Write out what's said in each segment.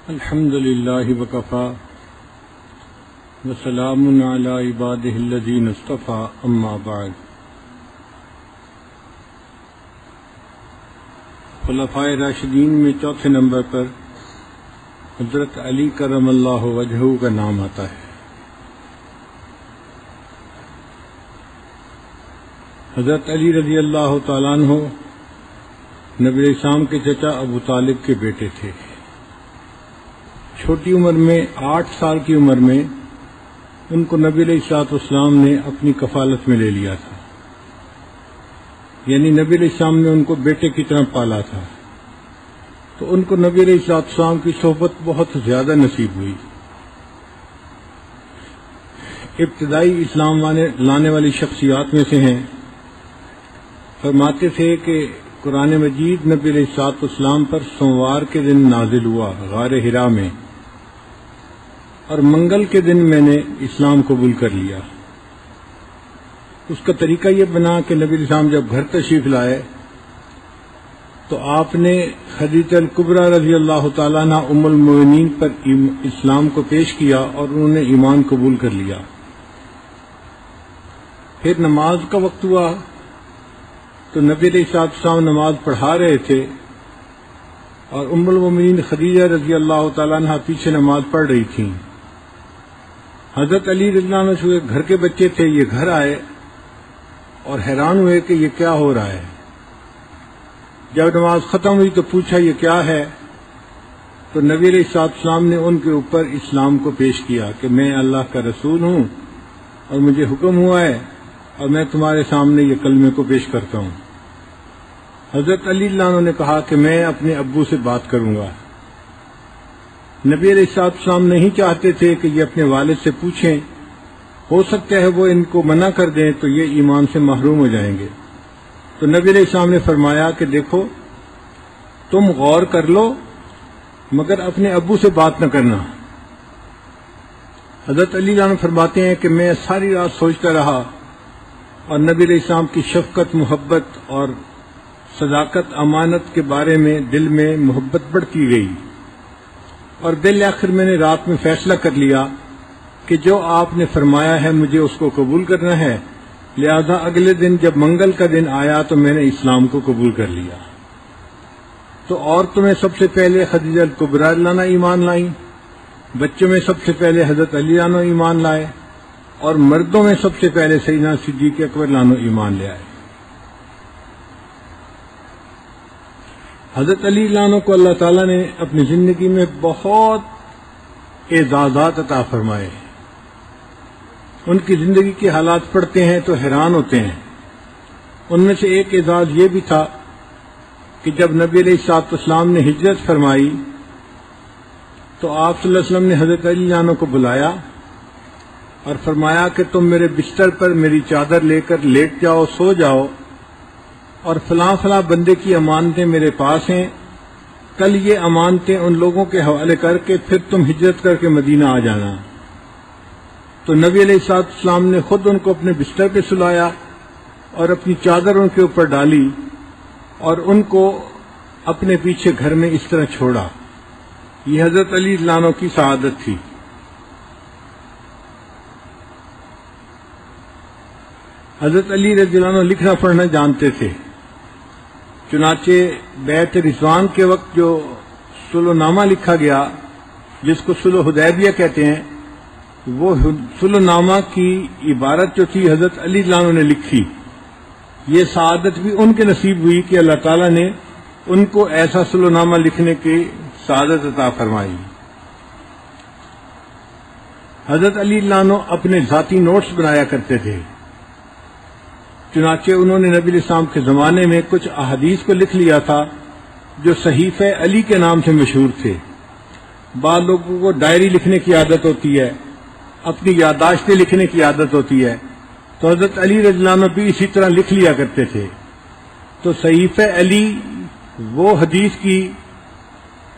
الحمد للہ وکفا وسلام علی عبادہ الذین اصطفیٰ اما بعد۔ خلفائے راشدین میں چوتھے نمبر پر حضرت علی کرم اللہ وجہہ کا نام آتا ہے۔ حضرت علی رضی اللہ تعالیٰ عنہ نبی علیہ السلام کے چچا ابو طالب کے بیٹے تھے۔ چھوٹی عمر میں 8 سال کی عمر میں ان کو نبی علیہ الصلوۃ والسلام نے اپنی کفالت میں لے لیا تھا، یعنی نبی علیہ السلام نے ان کو بیٹے کی طرح پالا تھا، تو ان کو نبی علیہ الصلوۃ والسلام کی صحبت بہت زیادہ نصیب ہوئی۔ ابتدائی اسلام لانے والی شخصیات میں سے ہیں۔ فرماتے تھے کہ قرآن مجید نبی علیہ الصلوۃ والسلام پر سوموار کے دن نازل ہوا غار حرا میں، اور منگل کے دن میں نے اسلام قبول کر لیا۔ اس کا طریقہ یہ بنا کہ نبی علیہ السلام جب گھر تشریف لائے تو آپ نے خدیجہ الکبریٰ رضی اللہ تعالیٰ عنہ ام المؤمنین پر اسلام کو پیش کیا اور انہوں نے ایمان قبول کر لیا۔ پھر نماز کا وقت ہوا تو نبی علیہ الصلوۃ والسلام نماز پڑھا رہے تھے اور ام المؤمنین خدیجہ رضی اللہ تعالیٰ عنہ پیچھے نماز پڑھ رہی تھیں۔ حضرت علی رضی اللہ عنہ جو گھر کے بچے تھے، یہ گھر آئے اور حیران ہوئے کہ یہ کیا ہو رہا ہے۔ جب نماز ختم ہوئی تو پوچھا یہ کیا ہے، تو نبی علیہ الصلوۃ والسلام نے ان کے اوپر اسلام کو پیش کیا کہ میں اللہ کا رسول ہوں اور مجھے حکم ہوا ہے اور میں تمہارے سامنے یہ کلمے کو پیش کرتا ہوں۔ حضرت علی رضی اللہ عنہ نے کہا کہ میں اپنے ابو سے بات کروں گا۔ نبی علیہ الصلوۃ والسلام نہیں چاہتے تھے کہ یہ اپنے والد سے پوچھیں، ہو سکتا ہے وہ ان کو منع کر دیں تو یہ ایمان سے محروم ہو جائیں گے۔ تو نبی علیہ السلام نے فرمایا کہ دیکھو تم غور کر لو مگر اپنے ابو سے بات نہ کرنا۔ حضرت علی رضی اللہ عنہ فرماتے ہیں کہ میں ساری رات سوچتا رہا اور نبی علیہ السلام کی شفقت، محبت اور صداقت، امانت کے بارے میں دل میں محبت بڑھتی گئی، اور بالآخر میں نے رات میں فیصلہ کر لیا کہ جو آپ نے فرمایا ہے مجھے اس کو قبول کرنا ہے، لہذا اگلے دن جب منگل کا دن آیا تو میں نے اسلام کو قبول کر لیا۔ تو عورتوں میں سب سے پہلے خدیجہ الکبریٰ رضی اللہ عنہا ایمان لائیں، بچوں میں سب سے پہلے حضرت علی رضی اللہ عنہ ایمان لائے، اور مردوں میں سب سے پہلے سیدنا صدیق اکبر رضی اللہ عنہ ایمان لے آئے۔ حضرت علی رضی اللہ عنہ کو اللہ تعالیٰ نے اپنی زندگی میں بہت اعزازات عطا فرمائے۔ ان کی زندگی کے حالات پڑھتے ہیں تو حیران ہوتے ہیں۔ ان میں سے ایک اعزاز یہ بھی تھا کہ جب نبی علیہ الصلوۃ والسلام نے ہجرت فرمائی تو آپ صلی اللہ علیہ وسلم نے حضرت علی رضی اللہ عنہ کو بلایا اور فرمایا کہ تم میرے بستر پر میری چادر لے کر لیٹ جاؤ، سو جاؤ، اور فلاں فلاں بندے کی امانتیں میرے پاس ہیں، کل یہ امانتیں ان لوگوں کے حوالے کر کے پھر تم ہجرت کر کے مدینہ آ جانا۔ تو نبی علیہ الصلوۃ والسلام نے خود ان کو اپنے بستر پہ سلایا اور اپنی چادر ان کے اوپر ڈالی اور ان کو اپنے پیچھے گھر میں اس طرح چھوڑا۔ یہ حضرت علی رضی اللہ عنہ کی سعادت تھی۔ حضرت علی رضی اللہ عنہ لکھنا پڑھنا جانتے تھے، چنانچہ بیعت رضوان کے وقت جو صلح نامہ لکھا گیا جس کو صلح حدیبیہ کہتے ہیں، وہ صلح نامہ کی عبارت جو تھی حضرت علی رضی اللہ عنہ نے لکھی۔ یہ سعادت بھی ان کے نصیب ہوئی کہ اللہ تعالیٰ نے ان کو ایسا صلح نامہ لکھنے کی سعادت عطا فرمائی۔ حضرت علی رضی اللہ عنہ اپنے ذاتی نوٹس بنایا کرتے تھے، چنانچہ انہوں نے نبی علیہ السلام کے زمانے میں کچھ احادیث کو لکھ لیا تھا جو صحیفہ علی کے نام سے مشہور تھے۔ بعض لوگوں کو ڈائری لکھنے کی عادت ہوتی ہے، اپنی یادداشتیں لکھنے کی عادت ہوتی ہے، تو حضرت علی رضی اللہ عنہ بھی اسی طرح لکھ لیا کرتے تھے۔ تو صحیفہ علی وہ حدیث کی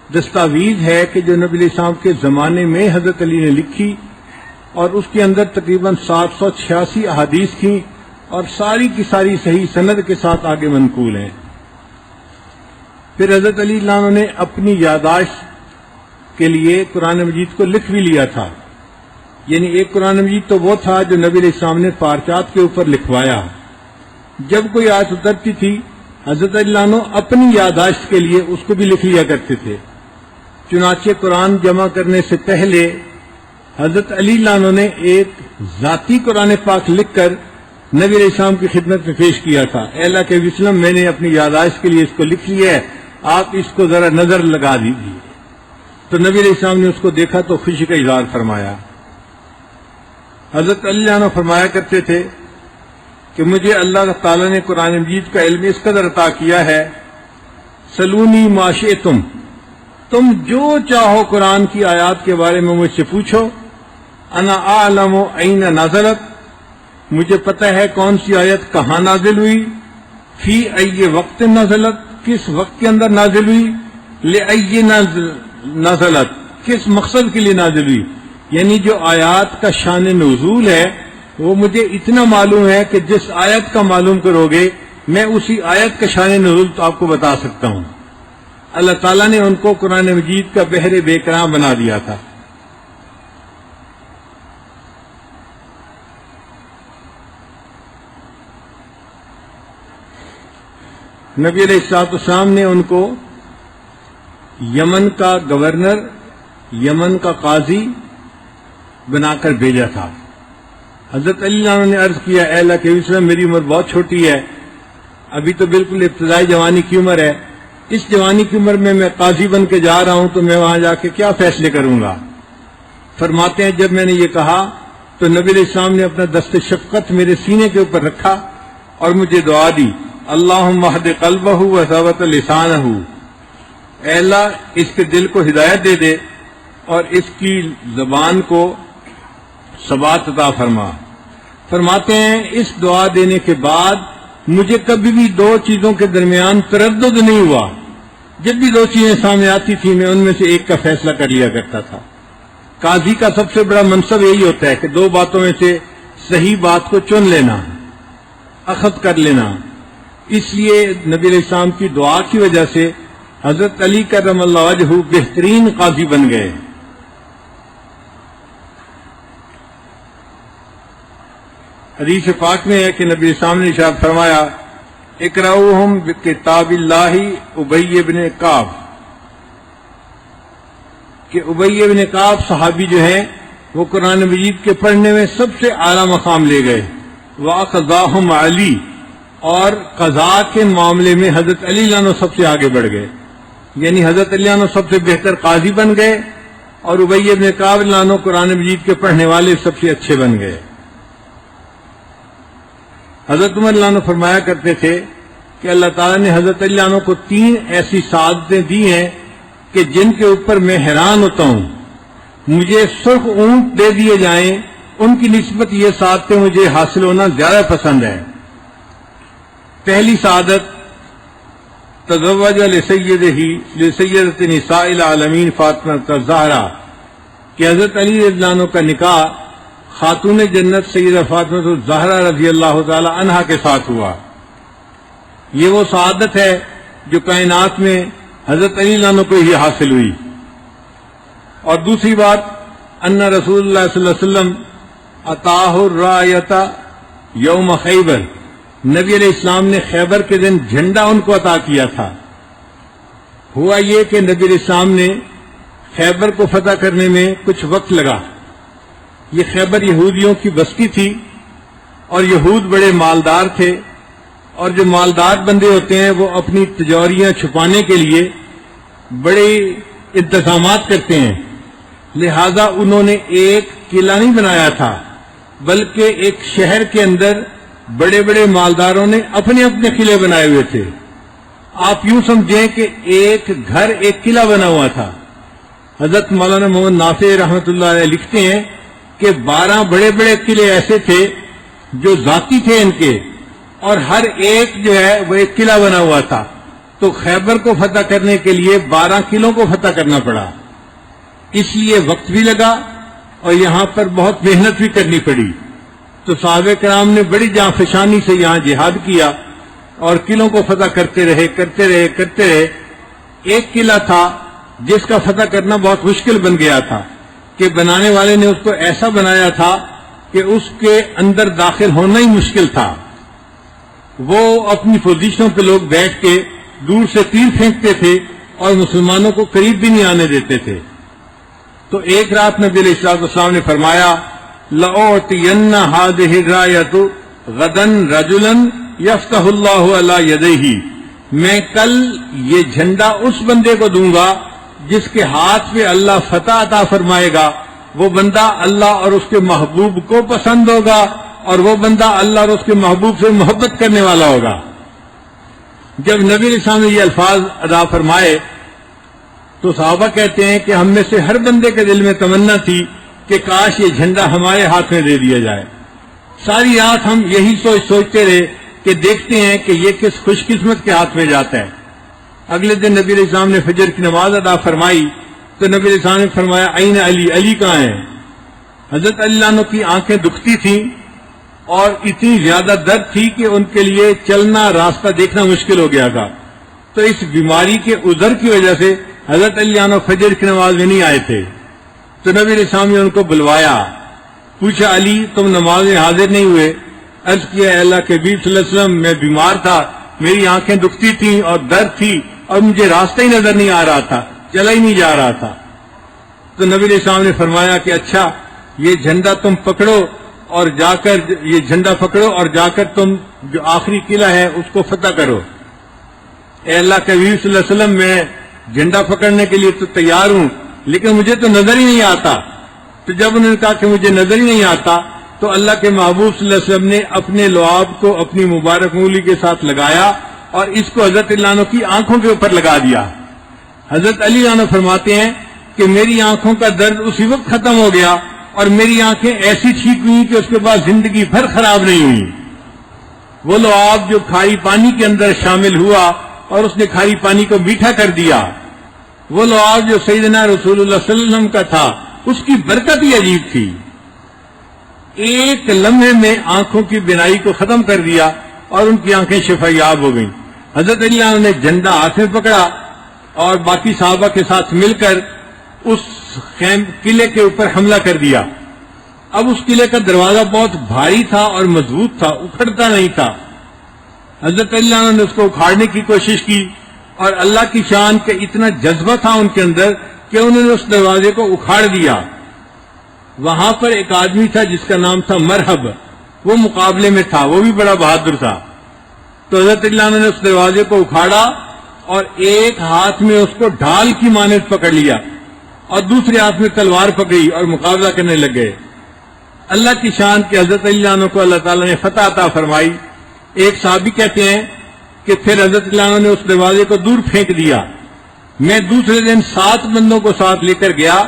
دستاویز ہے کہ جو نبی علیہ السلام کے زمانے میں حضرت علی نے لکھی، اور اس کے اندر تقریباً 786 احادیث تھیں اور ساری کی ساری صحیح سند کے ساتھ آگے منقول ہیں۔ پھر حضرت علی رضی اللہ عنہ نے اپنی یادداشت کے لیے قرآن مجید کو لکھ بھی لیا تھا. یعنی ایک قرآن مجید تو وہ تھا جو نبی علیہ السلام نے پارچات کے اوپر لکھوایا. جب کوئی آیت اترتی تھی حضرت علی عنہ اپنی یادداشت کے لیے اس کو بھی لکھ لیا کرتے تھے. چنانچہ قرآن جمع کرنے سے پہلے حضرت علی عنہ نے ایک ذاتی قرآن پاک لکھ کر نبی علیہ السلام کی خدمت میں پیش کیا تھا. اے اللہ کے وسلم، میں نے اپنی یادداشت کے لیے اس کو لکھ لیا ہے، آپ اس کو ذرا نظر لگا دیجیے. تو نبی علیہ السلام نے اس کو دیکھا تو خوشی کا اظہار فرمایا. حضرت علی عنہ فرمایا کرتے تھے کہ مجھے اللہ تعالیٰ نے قرآن مجید کا علم اس قدر عطا کیا ہے، سلونی ما شئتم، تم جو چاہو قرآن کی آیات کے بارے میں مجھ سے پوچھو. انا اعلم این نزلت، مجھے پتہ ہے کون سی آیت کہاں نازل ہوئی. فی ای وقت نزلت، کس وقت کے اندر نازل ہوئی. لئی نزلت، کس مقصد کے لیے نازل ہوئی. یعنی جو آیات کا شان نزول ہے وہ مجھے اتنا معلوم ہے کہ جس آیت کا معلوم کرو گے میں اسی آیت کا شان نزول تو آپ کو بتا سکتا ہوں. اللہ تعالیٰ نے ان کو قرآن مجید کا بحر بے کرام بنا دیا تھا. نبی علیہ الصلوۃ والسلام نے ان کو یمن کا گورنر، یمن کا قاضی بنا کر بھیجا تھا. حضرت علی عنہ نے عرض کیا، اے اللہ کے وسلم، میری عمر بہت چھوٹی ہے، ابھی تو بالکل ابتدائی جوانی کی عمر ہے. اس جوانی کی عمر میں قاضی بن کے جا رہا ہوں تو میں وہاں جا کے کیا فیصلے کروں گا. فرماتے ہیں جب میں نے یہ کہا تو نبی علیہ السلام نے اپنا دست شفقت میرے سینے کے اوپر رکھا اور مجھے دعا دی، اللہم اہد قلبہ وثبت لسانہ، اے اللہ اس کے دل کو ہدایت دے دے اور اس کی زبان کو ثبات عطا فرما. فرماتے ہیں اس دعا دینے کے بعد مجھے کبھی بھی دو چیزوں کے درمیان تردد نہیں ہوا. جب بھی دو چیزیں سامنے آتی تھی میں ان میں سے ایک کا فیصلہ کر لیا کرتا تھا. قاضی کا سب سے بڑا منصب یہی ہوتا ہے کہ دو باتوں میں سے صحیح بات کو چن لینا، اخذ کر لینا. اس لیے نبی علیہ السلام کی دعا کی وجہ سے حضرت علی کرم اللہ وجہہ بہترین قاضی بن گئے. حدیث پاک میں ہے کہ نبی علیہ السلام نے ارشاد فرمایا، اقرؤہم بکتاب اللہ ابی بن کعب، کہ ابی بن کعب صحابی جو ہیں وہ قرآن مجید کے پڑھنے میں سب سے اعلیٰ مقام لے گئے. وقضاہم علی، اور قضاء کے معاملے میں حضرت علی عنہ سب سے آگے بڑھ گئے. یعنی حضرت علی عنہ سب سے بہتر قاضی بن گئے اور ابی بن کعب عنہ قرآن مجید کے پڑھنے والے سب سے اچھے بن گئے. حضرت عمر عنہ فرمایا کرتے تھے کہ اللہ تعالیٰ نے حضرت علی عنہ کو 3 ایسی سعادتیں دی ہیں کہ جن کے اوپر میں حیران ہوتا ہوں. مجھے سرخ اونٹ دے دیے جائیں ان کی نسبت یہ سعادتیں مجھے حاصل ہونا زیادہ پسند ہے. پہلی سعادت، تزوج لسیدۃ نساء العالمین فاطمہ الزہرا، کہ حضرت علی رضی اللہ عنہ کا نکاح خاتون جنت سیدہ فاطمہ الزہرا رضی اللہ تعالی عنہا کے ساتھ ہوا. یہ وہ سعادت ہے جو کائنات میں حضرت علی عنہ کو ہی حاصل ہوئی. اور دوسری بات، ان رسول اللہ صلی اللہ علیہ وسلم عطاہ الرایۃ یوم خیبر، نبی علیہ السلام نے خیبر کے دن جھنڈا ان کو عطا کیا تھا. ہوا یہ کہ نبی علیہ السلام نے خیبر کو فتح کرنے میں کچھ وقت لگا. یہ خیبر یہودیوں کی بستی تھی اور یہود بڑے مالدار تھے، اور جو مالدار بندے ہوتے ہیں وہ اپنی تجوریاں چھپانے کے لیے بڑے انتظامات کرتے ہیں. لہذا انہوں نے ایک قلعہ نہیں بنایا تھا بلکہ ایک شہر کے اندر بڑے بڑے مالداروں نے اپنے اپنے قلعے بنائے ہوئے تھے. آپ یوں سمجھیں کہ ایک گھر ایک قلعہ بنا ہوا تھا. حضرت مولانا محمد نافع رحمۃ اللہ علیہ لکھتے ہیں کہ 12 بڑے بڑے قلعے ایسے تھے جو ذاتی تھے ان کے، اور ہر ایک جو ہے وہ ایک قلعہ بنا ہوا تھا. تو خیبر کو فتح کرنے کے لیے 12 قلعوں کو فتح کرنا پڑا. اس لیے وقت بھی لگا اور یہاں پر بہت محنت بھی کرنی پڑی. تو صحابہ کرام نے بڑی جانفشانی سے یہاں جہاد کیا اور قلعوں کو فتح کرتے رہے. ایک قلعہ تھا جس کا فتح کرنا بہت مشکل بن گیا تھا کہ بنانے والے نے اس کو ایسا بنایا تھا کہ اس کے اندر داخل ہونا ہی مشکل تھا. وہ اپنی پوزیشنوں پہ لوگ بیٹھ کے دور سے تیر پھینکتے تھے اور مسلمانوں کو قریب بھی نہیں آنے دیتے تھے. تو ایک رات نبی علیہ الصلوۃ والسلام نے فرمایا لَأُعْطِيَنَّ هَٰذِهِ الرَّايَةَ غَدًا رَجُلًا يَفْتَحُ اللَّهُ عَلَىٰ يَدَيْهِ، میں کل یہ جھنڈا اس بندے کو دوں گا جس کے ہاتھ پہ اللہ فتح عطا فرمائے گا. وہ بندہ اللہ اور اس کے محبوب کو پسند ہوگا اور وہ بندہ اللہ اور اس کے محبوب سے محبت کرنے والا ہوگا. جب نبی علیہ السلام نے یہ الفاظ ادا فرمائے تو صحابہ کہتے ہیں کہ ہم میں سے ہر بندے کے دل میں تمنا تھی کہ کاش یہ جھنڈا ہمارے ہاتھ میں دے دیا جائے. ساری رات ہم یہی سوچتے رہے کہ دیکھتے ہیں کہ یہ کس خوش قسمت کے ہاتھ میں جاتا ہے. اگلے دن نبی علیہ السلام نے فجر کی نماز ادا فرمائی تو نبی علیہ السلام نے فرمایا این علی، علی کہاں ہے؟ حضرت علی عنہ کی آنکھیں دکھتی تھیں اور اتنی زیادہ درد تھی کہ ان کے لیے چلنا راستہ دیکھنا مشکل ہو گیا تھا. تو اس بیماری کے عذر کی وجہ سے حضرت علی عنہ فجر کی نماز میں نہیں آئے تھے. تو نبی علیہ السلام نے ان کو بلوایا، پوچھا علی تم نماز میں حاضر نہیں ہوئے؟ عرض کیا اے اللہ کے نبی صلی اللہ علیہ وسلم میں بیمار تھا، میری آنکھیں دکھتی تھیں اور درد تھی اور مجھے راستہ ہی نظر نہیں آ رہا تھا، چلا ہی نہیں جا رہا تھا. تو نبی علیہ السلام نے فرمایا کہ اچھا یہ جھنڈا تم پکڑو اور جا کر یہ جھنڈا پکڑو اور جا کر تم جو آخری قلعہ ہے اس کو فتح کرو. اے اللہ کے نبی صلی اللہ علیہ وسلم میں جھنڈا پکڑنے کے لیے تو تیار ہوں لیکن مجھے تو نظر ہی نہیں آتا. تو جب انہوں نے کہا کہ مجھے نظر ہی نہیں آتا تو اللہ کے محبوب صلی اللہ علیہ وسلم نے اپنے لعاب کو اپنی مبارک انگلی کے ساتھ لگایا اور اس کو حضرت علی عنہ کی آنکھوں کے اوپر لگا دیا. حضرت علی عنہ فرماتے ہیں کہ میری آنکھوں کا درد اسی وقت ختم ہو گیا اور میری آنکھیں ایسی ٹھیک ہوئی کہ اس کے بعد زندگی بھر خراب نہیں ہوئی. وہ لعاب جو کھاری پانی کے اندر شامل ہوا اور اس نے کھاری پانی کو میٹھا کر دیا، وہ لعاب جو سیدنا رسول اللہ صلی اللہ علیہ وسلم کا تھا اس کی برکت ہی عجیب تھی. ایک لمحے میں آنکھوں کی بینائی کو ختم کر دیا اور ان کی آنکھیں شفا یاب ہو گئیں. حضرت علی عنہ نے جھنڈا ہاتھ میں پکڑا اور باقی صحابہ کے ساتھ مل کر اس قلعے کے اوپر حملہ کر دیا. اب اس قلعے کا دروازہ بہت بھاری تھا اور مضبوط تھا، اکھڑتا نہیں تھا. حضرت علی عنہ نے اس کو اکھاڑنے کی کوشش کی اور اللہ کی شان کے اتنا جذبہ تھا ان کے اندر کہ انہوں نے اس دروازے کو اکھاڑ دیا. وہاں پر ایک آدمی تھا جس کا نام تھا مرحب، وہ مقابلے میں تھا، وہ بھی بڑا بہادر تھا. تو حضرت علی عنہ نے اس دروازے کو اکھاڑا اور ایک ہاتھ میں اس کو ڈھال کی مانند پکڑ لیا اور دوسرے ہاتھ میں تلوار پکڑی اور مقابلہ کرنے لگ گئے. اللہ کی شان کے حضرت علی عنہ کو اللہ تعالیٰ نے فتح عطا فرمائی. ایک صحابی کہتے ہیں کہ پھر حضرت علی عنہ نے اس دروازے کو دور پھینک دیا. میں دوسرے دن 7 بندوں کو ساتھ لے کر گیا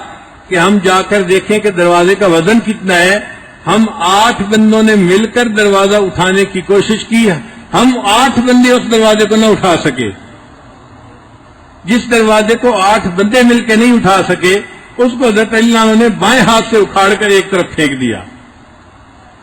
کہ ہم جا کر دیکھیں کہ دروازے کا وزن کتنا ہے. ہم 8 بندوں نے مل کر دروازہ اٹھانے کی کوشش کی، ہم 8 بندے اس دروازے کو نہ اٹھا سکے. جس دروازے کو 8 بندے مل کے نہیں اٹھا سکے اس کو حضرت علی عنہ نے بائیں ہاتھ سے اکھاڑ کر ایک طرف پھینک دیا.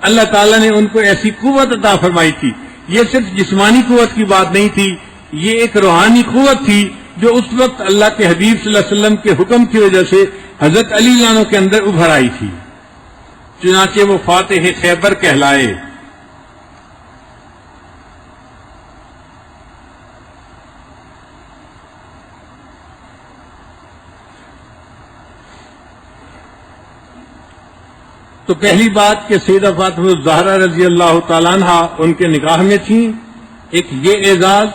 اللہ تعالیٰ نے ان کو ایسی قوت عطا فرمائی تھی. یہ صرف جسمانی قوت کی بات نہیں تھی، یہ ایک روحانی قوت تھی جو اس وقت اللہ کے حبیب صلی اللہ علیہ وسلم کے حکم کی وجہ سے حضرت علی عنہ کے اندر ابھر آئی تھی. چنانچہ وہ فاتح خیبر کہلائے. تو پہلی بات کہ سیدہ فاطمہ الزہرا رضی اللہ تعالیٰ عنہ ان کے نکاح میں تھیں، ایک یہ اعزاز،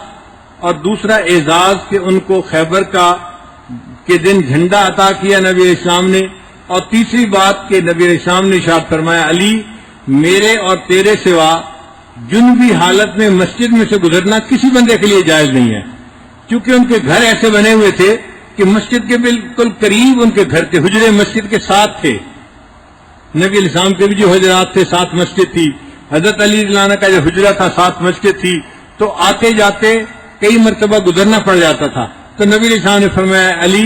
اور دوسرا اعزاز کہ ان کو خیبر کے دن جھنڈا عطا کیا نبی علیہ السلام نے، اور تیسری بات کہ نبی علیہ السلام نے ارشاد فرمایا علی میرے اور تیرے سوا جنبی حالت میں مسجد میں سے گزرنا کسی بندے کے لیے جائز نہیں ہے. کیونکہ ان کے گھر ایسے بنے ہوئے تھے کہ مسجد کے بالکل قریب ان کے گھر تھے، حجرے مسجد کے ساتھ تھے. نبی علیہ السلام کے بھی جو حجرات تھے ساتھ مسجد تھی، حضرت علی رضی اللہ عنہ کا جو حجرہ تھا ساتھ مسجد تھی. تو آتے جاتے کئی مرتبہ گزرنا پڑ جاتا تھا. تو نبی علیہ السلام نے فرمایا علی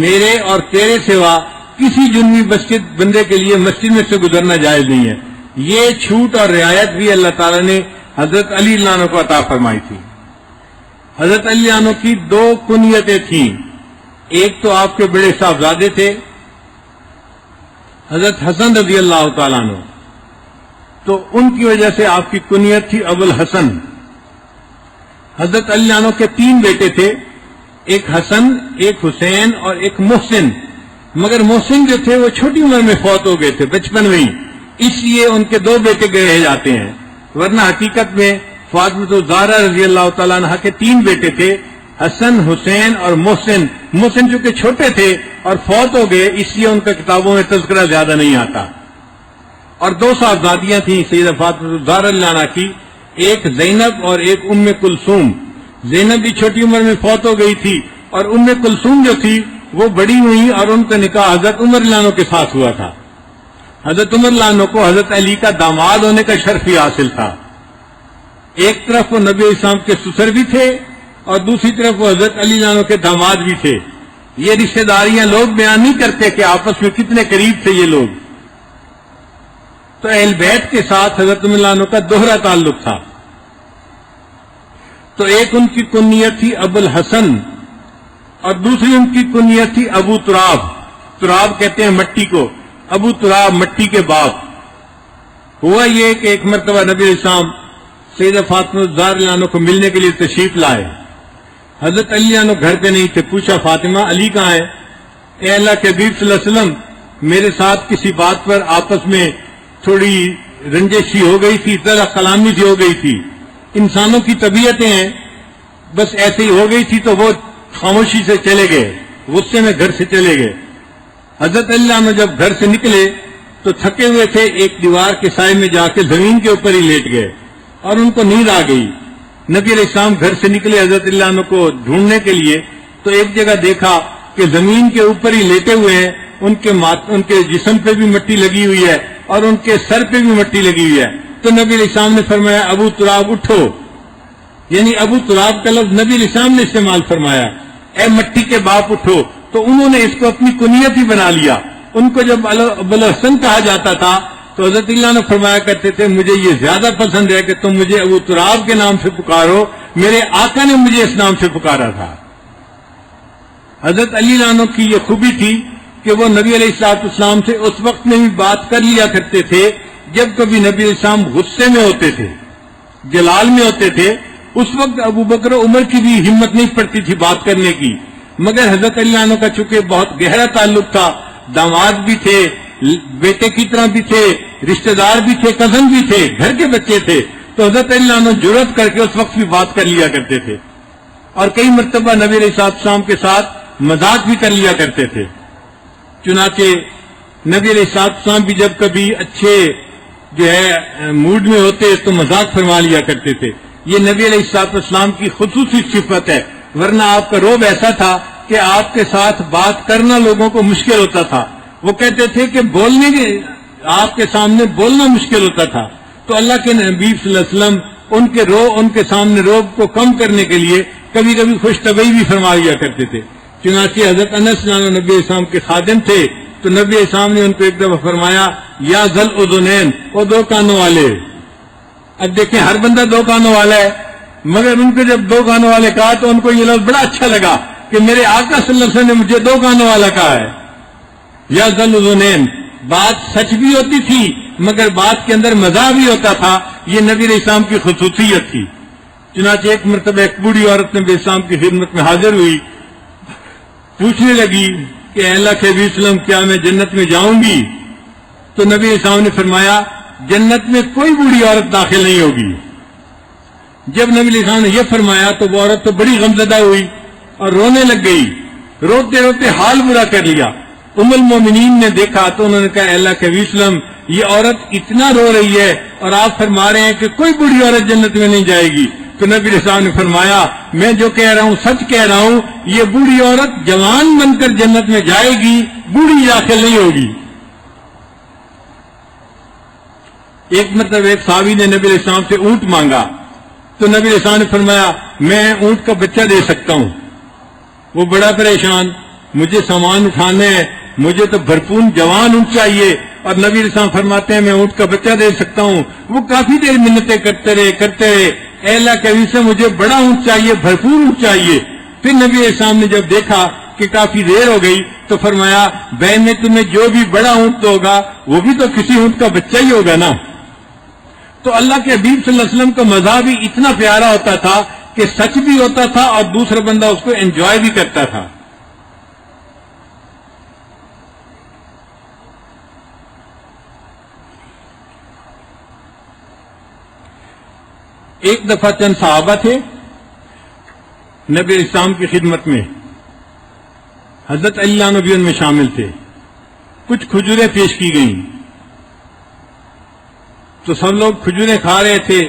میرے اور تیرے سوا کسی جنوبی مسجد بندے کے لیے مسجد میں سے گزرنا جائز نہیں ہے. یہ چھوٹ اور رعایت بھی اللہ تعالیٰ نے حضرت علی رضی اللہ عنہ کو عطا فرمائی تھی. حضرت علی عنہ کی 2 کنیتیں تھیں. ایک تو آپ کے بڑے صاحبزادے تھے حضرت حسن رضی اللہ تعالیٰ عنہ، تو ان کی وجہ سے آپ کی کنیت تھی ابو الحسن۔ حضرت علی عنہ کے 3 بیٹے تھے، ایک حسن، ایک حسین اور ایک محسن، مگر محسن جو تھے وہ چھوٹی عمر میں فوت ہو گئے تھے، بچپن میں ہی، اس لیے ان کے 2 بیٹے گئے جاتے ہیں، ورنہ حقیقت میں فاطمہ الزہرا رضی اللہ تعالیٰ عنہ کے 3 بیٹے تھے، حسن، حسین اور محسن۔ محسن چونکہ چھوٹے تھے اور فوت ہو گئے، اس لیے ان کا کتابوں میں تذکرہ زیادہ نہیں آتا۔ اور 2 صاحبزادیاں تھیں سیدہ فاطمہ الزہرا رضی اللہ عنہا کی، ایک زینب اور ایک ام کلثوم۔ زینب بھی چھوٹی عمر میں فوت ہو گئی تھی، اور ام کلثوم جو تھی وہ بڑی ہوئی، اور ان کا نکاح حضرت عمر رضی اللہ عنہ کے ساتھ ہوا تھا۔ حضرت عمر رضی اللہ عنہ کو حضرت علی کا داماد ہونے کا شرف ہی حاصل تھا۔ ایک طرف وہ نبی اسلام کے سسر بھی تھے اور دوسری طرف وہ حضرت علی عنہ کے داماد بھی تھے۔ یہ رشتہ داریاں لوگ بیان نہیں کرتے کہ آپس میں کتنے قریب تھے یہ لوگ۔ تو اہل بیت کے ساتھ حضرت عمر عنہ کا دوہرا تعلق تھا۔ تو ایک ان کی کنیت تھی ابو الحسن اور دوسری ان کی کنیت تھی ابو تراب۔ تراب کہتے ہیں مٹی کو، ابو تراب مٹی کے باپ۔ ہوا یہ کہ ایک مرتبہ نبی اسلام سیدہ فاطمہ الزہرا عنہ کو ملنے کے لیے تشریف لائے۔ حضرت علی عنہ گھر پہ نہیں تھے، پوچھا فاطمہ علی کہاں ہے؟ اے اللہ کے حبیب صلی اللہ علیہ وسلم، میرے ساتھ کسی بات پر آپس میں تھوڑی رنجش سی ہو گئی تھی، ذرا کلامی سی ہو گئی تھی، انسانوں کی طبیعتیں ہیں، بس ایسے ہی ہو گئی تھی، تو وہ خاموشی سے چلے گئے، غصے میں گھر سے چلے گئے۔ حضرت علی عنہ جب گھر سے نکلے تو تھکے ہوئے تھے، ایک دیوار کے سائے میں جا کے زمین کے اوپر ہی لیٹ گئے اور ان کو نیند آ گئی۔ نبی علیہ السلام گھر سے نکلے حضرت علی عنہ کو ڈھونڈنے کے لیے، تو ایک جگہ دیکھا کہ زمین کے اوپر ہی لیٹے ہوئے ہیں، ان کے جسم پہ بھی مٹی لگی ہوئی ہے اور ان کے سر پہ بھی مٹی لگی ہوئی ہے۔ تو نبی علیہ السلام نے فرمایا ابو تراب اٹھو، یعنی ابو تراب کا لفظ نبی علیہ السلام نے استعمال فرمایا، اے مٹی کے باپ اٹھو۔ تو انہوں نے اس کو اپنی کنیت ہی بنا لیا۔ ان کو جب ابو الحسن کہا جاتا تھا تو حضرت اللہ نے فرمایا کرتے تھے مجھے یہ زیادہ پسند ہے کہ تم مجھے ابو تراب کے نام سے پکارو، میرے آقا نے مجھے اس نام سے پکارا تھا۔ حضرت علی عنہ کی یہ خوبی تھی کہ وہ نبی علیہ السلام سے اس وقت میں بھی بات کر لیا کرتے تھے جب کبھی نبی علیہ السلام غصے میں ہوتے تھے، جلال میں ہوتے تھے، اس وقت ابو بکر و عمر کی بھی ہمت نہیں پڑتی تھی بات کرنے کی، مگر حضرت علی عنہ کا چونکہ بہت گہرا تعلق تھا، داماد بھی تھے، بیٹے کی طرح بھی تھے، رشتہ دار بھی تھے، کزن بھی تھے، گھر کے بچے تھے، تو حضرت علی عنہ جرأت کر کے اس وقت بھی بات کر لیا کرتے تھے، اور کئی مرتبہ نبی علیہ السلام کے ساتھ مذاق بھی کر لیا کرتے تھے۔ چنانچہ نبی علیہ السلام بھی جب کبھی اچھے جو ہے موڈ میں ہوتے تو مذاق فرما لیا کرتے تھے۔ یہ نبی علیہ السلام کی خصوصی صفت ہے، ورنہ آپ کا روب ایسا تھا کہ آپ کے ساتھ بات کرنا لوگوں کو مشکل ہوتا تھا۔ وہ کہتے تھے کہ بولنے کے آپ کے سامنے بولنا مشکل ہوتا تھا، تو اللہ کے نبی صلی اللہ علیہ وسلم ان کے سامنے روب کو کم کرنے کے لیے کبھی کبھی خوش طبعی بھی فرما لیا کرتے تھے۔ چنانچہ حضرت انس نبی اسلام کے خادم تھے، تو نبی اسلام نے ان کو ایک دفعہ فرمایا یا ذل اذنین، وہ 2 کانوں والے۔ اب دیکھیں ہر بندہ 2 کانوں والا ہے، مگر ان کو جب 2 کانوں والے کہا تو ان کو یہ لفظ بڑا اچھا لگا کہ میرے آقا صلی اللہ علیہ وسلم نے مجھے 2 کانوں والا کہا ہے۔ یا ذل اذنین، بات سچ بھی ہوتی تھی مگر بات کے اندر مزاح بھی ہوتا تھا، یہ نبی علیہ السلام کی خصوصیت تھی۔ چنانچہ ایک مرتبہ ایک بوڑھی عورت نبی اسلام کی خدمت میں حاضر ہوئی، پوچھنے لگی کہ اے اللہ کے نبی صلی اللہ علیہ وسلم کیا میں جنت میں جاؤں گی؟ تو نبی اسلام نے فرمایا جنت میں کوئی بوڑھی عورت داخل نہیں ہوگی۔ جب نبی علیہ السلام نے یہ فرمایا تو وہ عورت تو بڑی غمزدہ ہوئی اور رونے لگ گئی، روتے روتے حال برا کر لیا۔ ام المومنین نے دیکھا تو انہوں نے کہا اے اللہ کے نبی صلی اللہ علیہ وسلم یہ عورت اتنا رو رہی ہے اور آپ فرما رہے ہیں کہ کوئی بوڑھی عورت جنت میں نہیں جائے گی۔ تو نبی علیہ السلام نے فرمایا میں جو کہہ رہا ہوں سچ کہہ رہا ہوں، یہ بوڑھی عورت جوان بن کر جنت میں جائے گی، بوڑھی داخل نہیں ہوگی۔ ایک مرتبہ ایک صحابی نے نبی علیہ السلام سے اونٹ مانگا تو نبی علیہ السلام نے فرمایا میں اونٹ کا بچہ دے سکتا ہوں۔ وہ بڑا پریشان، مجھے سامان اٹھانا ہے، مجھے تو بھرپور جوان اونٹ چاہیے، اور نبی علیہ السلام فرماتے ہیں میں اونٹ کا بچہ دے سکتا ہوں۔ وہ کافی دیر منتیں کرتے رہے، اے اللہ کے نبی سے مجھے بڑا اونٹ چاہیے، بھرپور اونٹ چاہیے۔ پھر نبی علیہ السلام نے جب دیکھا کہ کافی دیر ہو گئی تو فرمایا بین میں تمہیں جو بھی بڑا اونٹ ہوگا وہ بھی تو کسی اونٹ کا بچہ ہی ہوگا نا. تو اللہ کے حبیب صلی اللہ علیہ وسلم کا مزاح بھی اتنا پیارا ہوتا تھا کہ سچ بھی ہوتا تھا اور دوسرا بندہ اس کو انجوائے بھی کرتا تھا. ایک دفعہ چند صحابہ تھے نبی اسلام کی خدمت میں، حضرت علی عنہ بھی ان میں شامل تھے. کچھ کھجوریں پیش کی گئیں تو سب لوگ کھجوریں کھا رہے تھے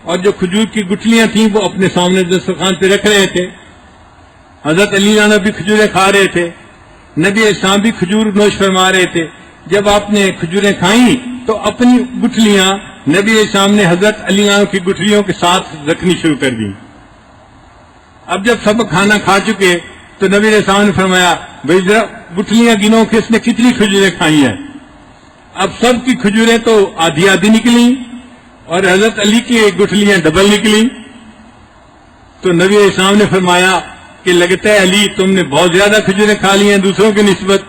اور جو کھجور کی گٹھلیاں تھیں وہ اپنے سامنے دسترخوان پہ رکھ رہے تھے. حضرت علی عنہ بھی کھجوریں کھا رہے تھے، نبی اسلام بھی کھجور نوش فرما رہے تھے. جب آپ نے کھجوریں کھائیں تو اپنی گٹھلیاں نبی اسلام نے حضرت علی عنہ کی گٹھلیوں کے ساتھ رکھنی شروع کر دی. اب جب سب کھانا کھا چکے تو نبی اسلام نے فرمایا بھائی ذرا گٹھلیاں گنو کہ اس نے کتنی کھجوریں کھائی ہیں. اب سب کی کھجوریں تو آدھی آدھی نکلیں اور حضرت علی کی گٹھلیاں ڈبل نکلیں. تو نبی اسلام نے فرمایا کہ لگتا ہے علی تم نے بہت زیادہ کھجوریں کھا لی ہیں دوسروں کی نسبت،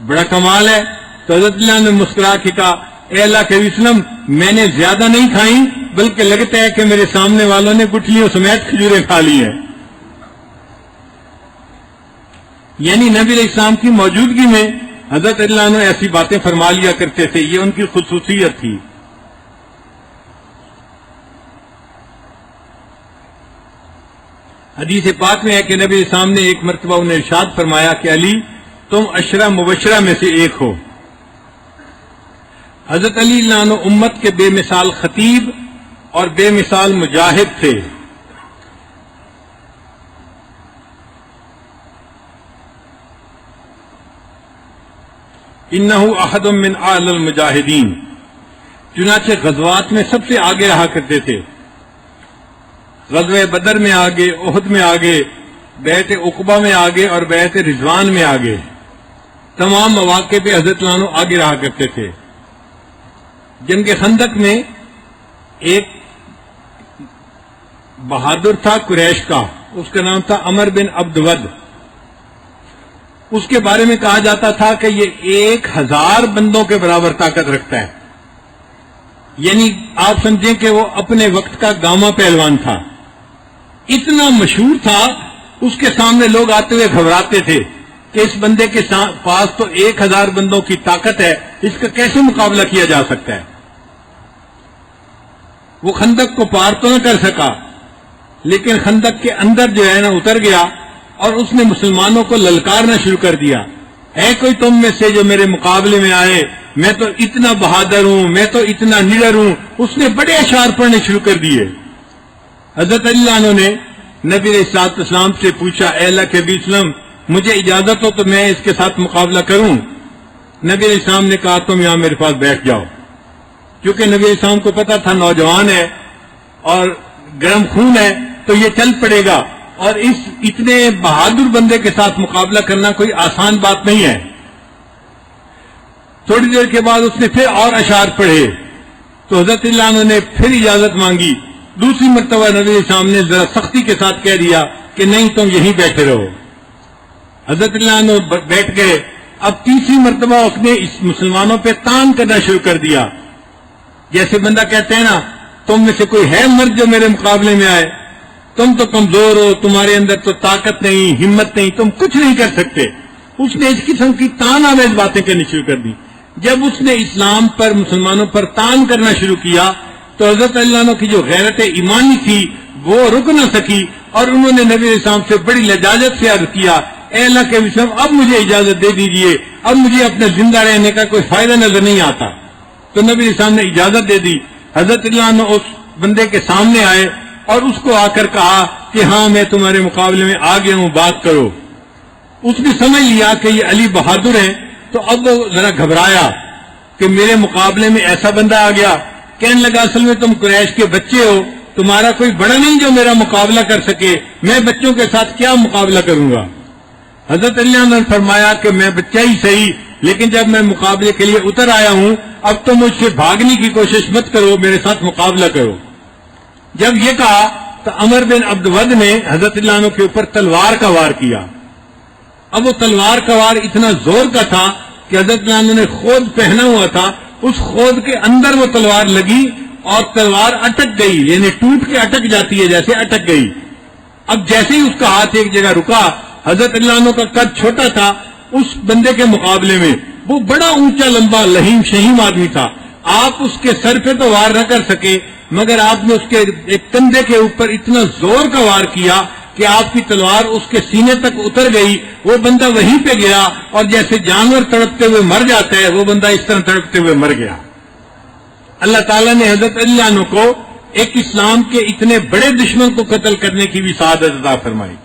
بڑا کمال ہے. تو حضرت علی نے مسکرا کے کہا اے اللہ کے وسلم میں نے زیادہ نہیں کھائی بلکہ لگتا ہے کہ میرے سامنے والوں نے گٹھلیوں سمیت کھجوریں کھا لی ہیں. یعنی نبی علیہ السلام کی موجودگی میں حضرت علی عنہ ایسی باتیں فرما لیا کرتے تھے، یہ ان کی خصوصیت تھی. حدیث پاک میں ہے کہ نبی السلام نے ایک مرتبہ انہیں ارشاد فرمایا کہ علی تم عشرہ مبشرہ میں سے ایک ہو. حضرت علی اللہ عنہ امت کے بے مثال خطیب اور بے مثال مجاہد تھے. انہ احد من اعلی المجاہدین، چنانچہ غزوات میں سب سے آگے رہا کرتے تھے. غزوہ بدر میں آگے، احد میں آگے، بیعت عقبہ میں آگے اور بیعت رضوان میں آگے. تمام مواقع پہ حضرت عنہ آگے رہا کرتے تھے. جنگ خندق میں ایک بہادر تھا قریش کا، اس کا نام تھا عمر بن عبد ود. اس کے بارے میں کہا جاتا تھا کہ یہ 1000 بندوں کے برابر طاقت رکھتا ہے. یعنی آپ سمجھیں کہ وہ اپنے وقت کا گاما پہلوان تھا. اتنا مشہور تھا، اس کے سامنے لوگ آتے ہوئے گھبراتے تھے کہ اس بندے کے پاس تو 1000 بندوں کی طاقت ہے، اس کا کیسے مقابلہ کیا جا سکتا ہے. وہ خندق کو پار تو نہ کر سکا لیکن خندق کے اندر جو ہے نا اتر گیا اور اس نے مسلمانوں کو للکارنا شروع کر دیا، ہے کوئی تم میں سے جو میرے مقابلے میں آئے، میں تو اتنا بہادر ہوں، میں تو اتنا نڈر ہوں. اس نے بڑے اشعار پڑھنے شروع کر دیے. حضرت علی عنہ نے نبی علیہ الصلوۃ والسلام سے پوچھا اے اللہ کے نبی وسلم مجھے اجازت ہو تو میں اس کے ساتھ مقابلہ کروں. نبی علیہ السلام نے کہا تم یہاں میرے پاس بیٹھ جاؤ، کیونکہ نبی علیہ السلام کو پتا تھا نوجوان ہے اور گرم خون ہے تو یہ چل پڑے گا، اور اس اتنے بہادر بندے کے ساتھ مقابلہ کرنا کوئی آسان بات نہیں ہے. تھوڑی دیر کے بعد اس نے پھر اور اشعار پڑھے تو حضرت اللہ عنہ نے پھر اجازت مانگی. دوسری مرتبہ نبی علیہ السلام نے ذرا سختی کے ساتھ کہہ دیا کہ نہیں تم یہیں بیٹھے رہو. حضرت اللہ عنہ بیٹھ گئے. اب تیسری مرتبہ اس نے اس مسلمانوں پہ تان کرنا شروع کر دیا. جیسے بندہ کہتے ہیں نا تم میں سے کوئی ہے مرد جو میرے مقابلے میں آئے، تم تو کمزور ہو، تمہارے اندر تو طاقت نہیں، ہمت نہیں، تم کچھ نہیں کر سکتے. اس نے اس قسم کی تان آمیز باتیں کرنی شروع کر دی. جب اس نے اسلام پر مسلمانوں پر تان کرنا شروع کیا تو حضرت اللہ عنہ کی جو غیرت ایمانی تھی وہ رک نہ سکی اور انہوں نے نبی علیہ السلام سے بڑی لجاجت سے عرض کیا اے اللہ کے وسلم اب مجھے اجازت دے دیجئے، اب مجھے اپنے زندہ رہنے کا کوئی فائدہ نظر نہیں آتا. تو نبی علیہ السلام نے اجازت دے دی. حضرت اللہ عنہ اس بندے کے سامنے آئے اور اس کو آ کر کہا کہ ہاں میں تمہارے مقابلے میں آ گیا ہوں، بات کرو. اس نے سمجھ لیا کہ یہ علی بہادر ہیں تو اب وہ ذرا گھبرایا کہ میرے مقابلے میں ایسا بندہ آ گیا. کہنے لگا اصل میں تم قریش کے بچے ہو، تمہارا کوئی بڑا نہیں جو میرا مقابلہ کر سکے، میں بچوں کے ساتھ کیا مقابلہ کروں گا. حضرت اللہ نے فرمایا کہ میں بچہ ہی صحیح لیکن جب میں مقابلے کے لیے اتر آیا ہوں اب تو مجھ سے بھاگنے کی کوشش مت کرو، میرے ساتھ مقابلہ کرو. جب یہ کہا تو عمر بن عبد ود نے حضرت اللہ عنہ کے اوپر تلوار کا وار کیا. اب وہ تلوار کا وار اتنا زور کا تھا کہ حضرت عنہ نے خود پہنا ہوا تھا، اس خود کے اندر وہ تلوار لگی اور تلوار اٹک گئی، یعنی ٹوٹ کے اٹک جاتی ہے جیسے اٹک گئی۔ اب جیسے ہی اس کا ہاتھ ایک جگہ رکا، حضرت عنہ کا قد چھوٹا تھا اس بندے کے مقابلے میں، وہ بڑا اونچا لمبا لہیم شہیم آدمی تھا، آپ اس کے سر پہ تو وار نہ کر سکے، مگر آپ نے اس کے ایک کندھے کے اوپر اتنا زور کا وار کیا کہ آپ کی تلوار اس کے سینے تک اتر گئی، وہ بندہ وہیں پہ گیا، اور جیسے جانور تڑپتے ہوئے مر جاتا ہے وہ بندہ اس طرح تڑپتے ہوئے مر گیا۔ اللہ تعالیٰ نے حضرت علی عنہ کو ایک اسلام کے اتنے بڑے دشمن کو قتل کرنے کی بھی سعادت عطا فرمائی۔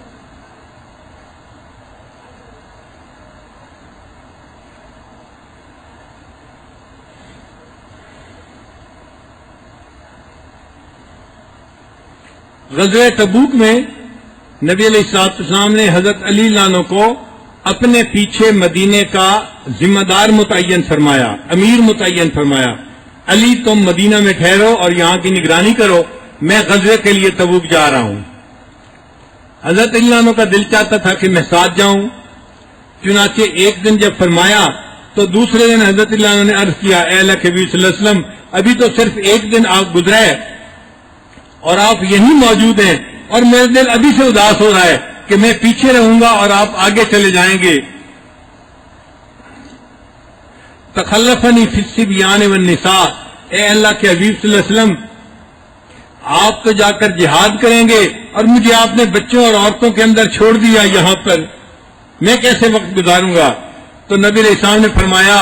غزوہ تبوک میں نبی علیہ السلام نے حضرت علی عنہ کو اپنے پیچھے مدینے کا ذمہ دار متعین فرمایا، امیر متعین فرمایا، علی تم مدینہ میں ٹھہرو اور یہاں کی نگرانی کرو، میں غزوے کے لیے تبوک جا رہا ہوں۔ حضرت علی عنہ کا دل چاہتا تھا کہ میں ساتھ جاؤں، چنانچہ ایک دن جب فرمایا تو دوسرے دن حضرت علی عنہ نے عرض کیا، اے اللہ کے نبی صلی اللہ علیہ وسلم، ابھی تو صرف ایک دن آپ گزرا ہے اور آپ یہیں موجود ہیں، اور میرا دل ابھی سے اداس ہو رہا ہے کہ میں پیچھے رہوں گا اور آپ آگے چلے جائیں گے۔ تخلفنی فی الصبیان والنساء، اے اللہ کے حبیب صلی اللہ علیہ وسلم، آپ تو جا کر جہاد کریں گے اور مجھے آپ نے بچوں اور عورتوں کے اندر چھوڑ دیا یہاں پر، میں کیسے وقت گزاروں گا؟ تو نبی علیہ السلام نے فرمایا،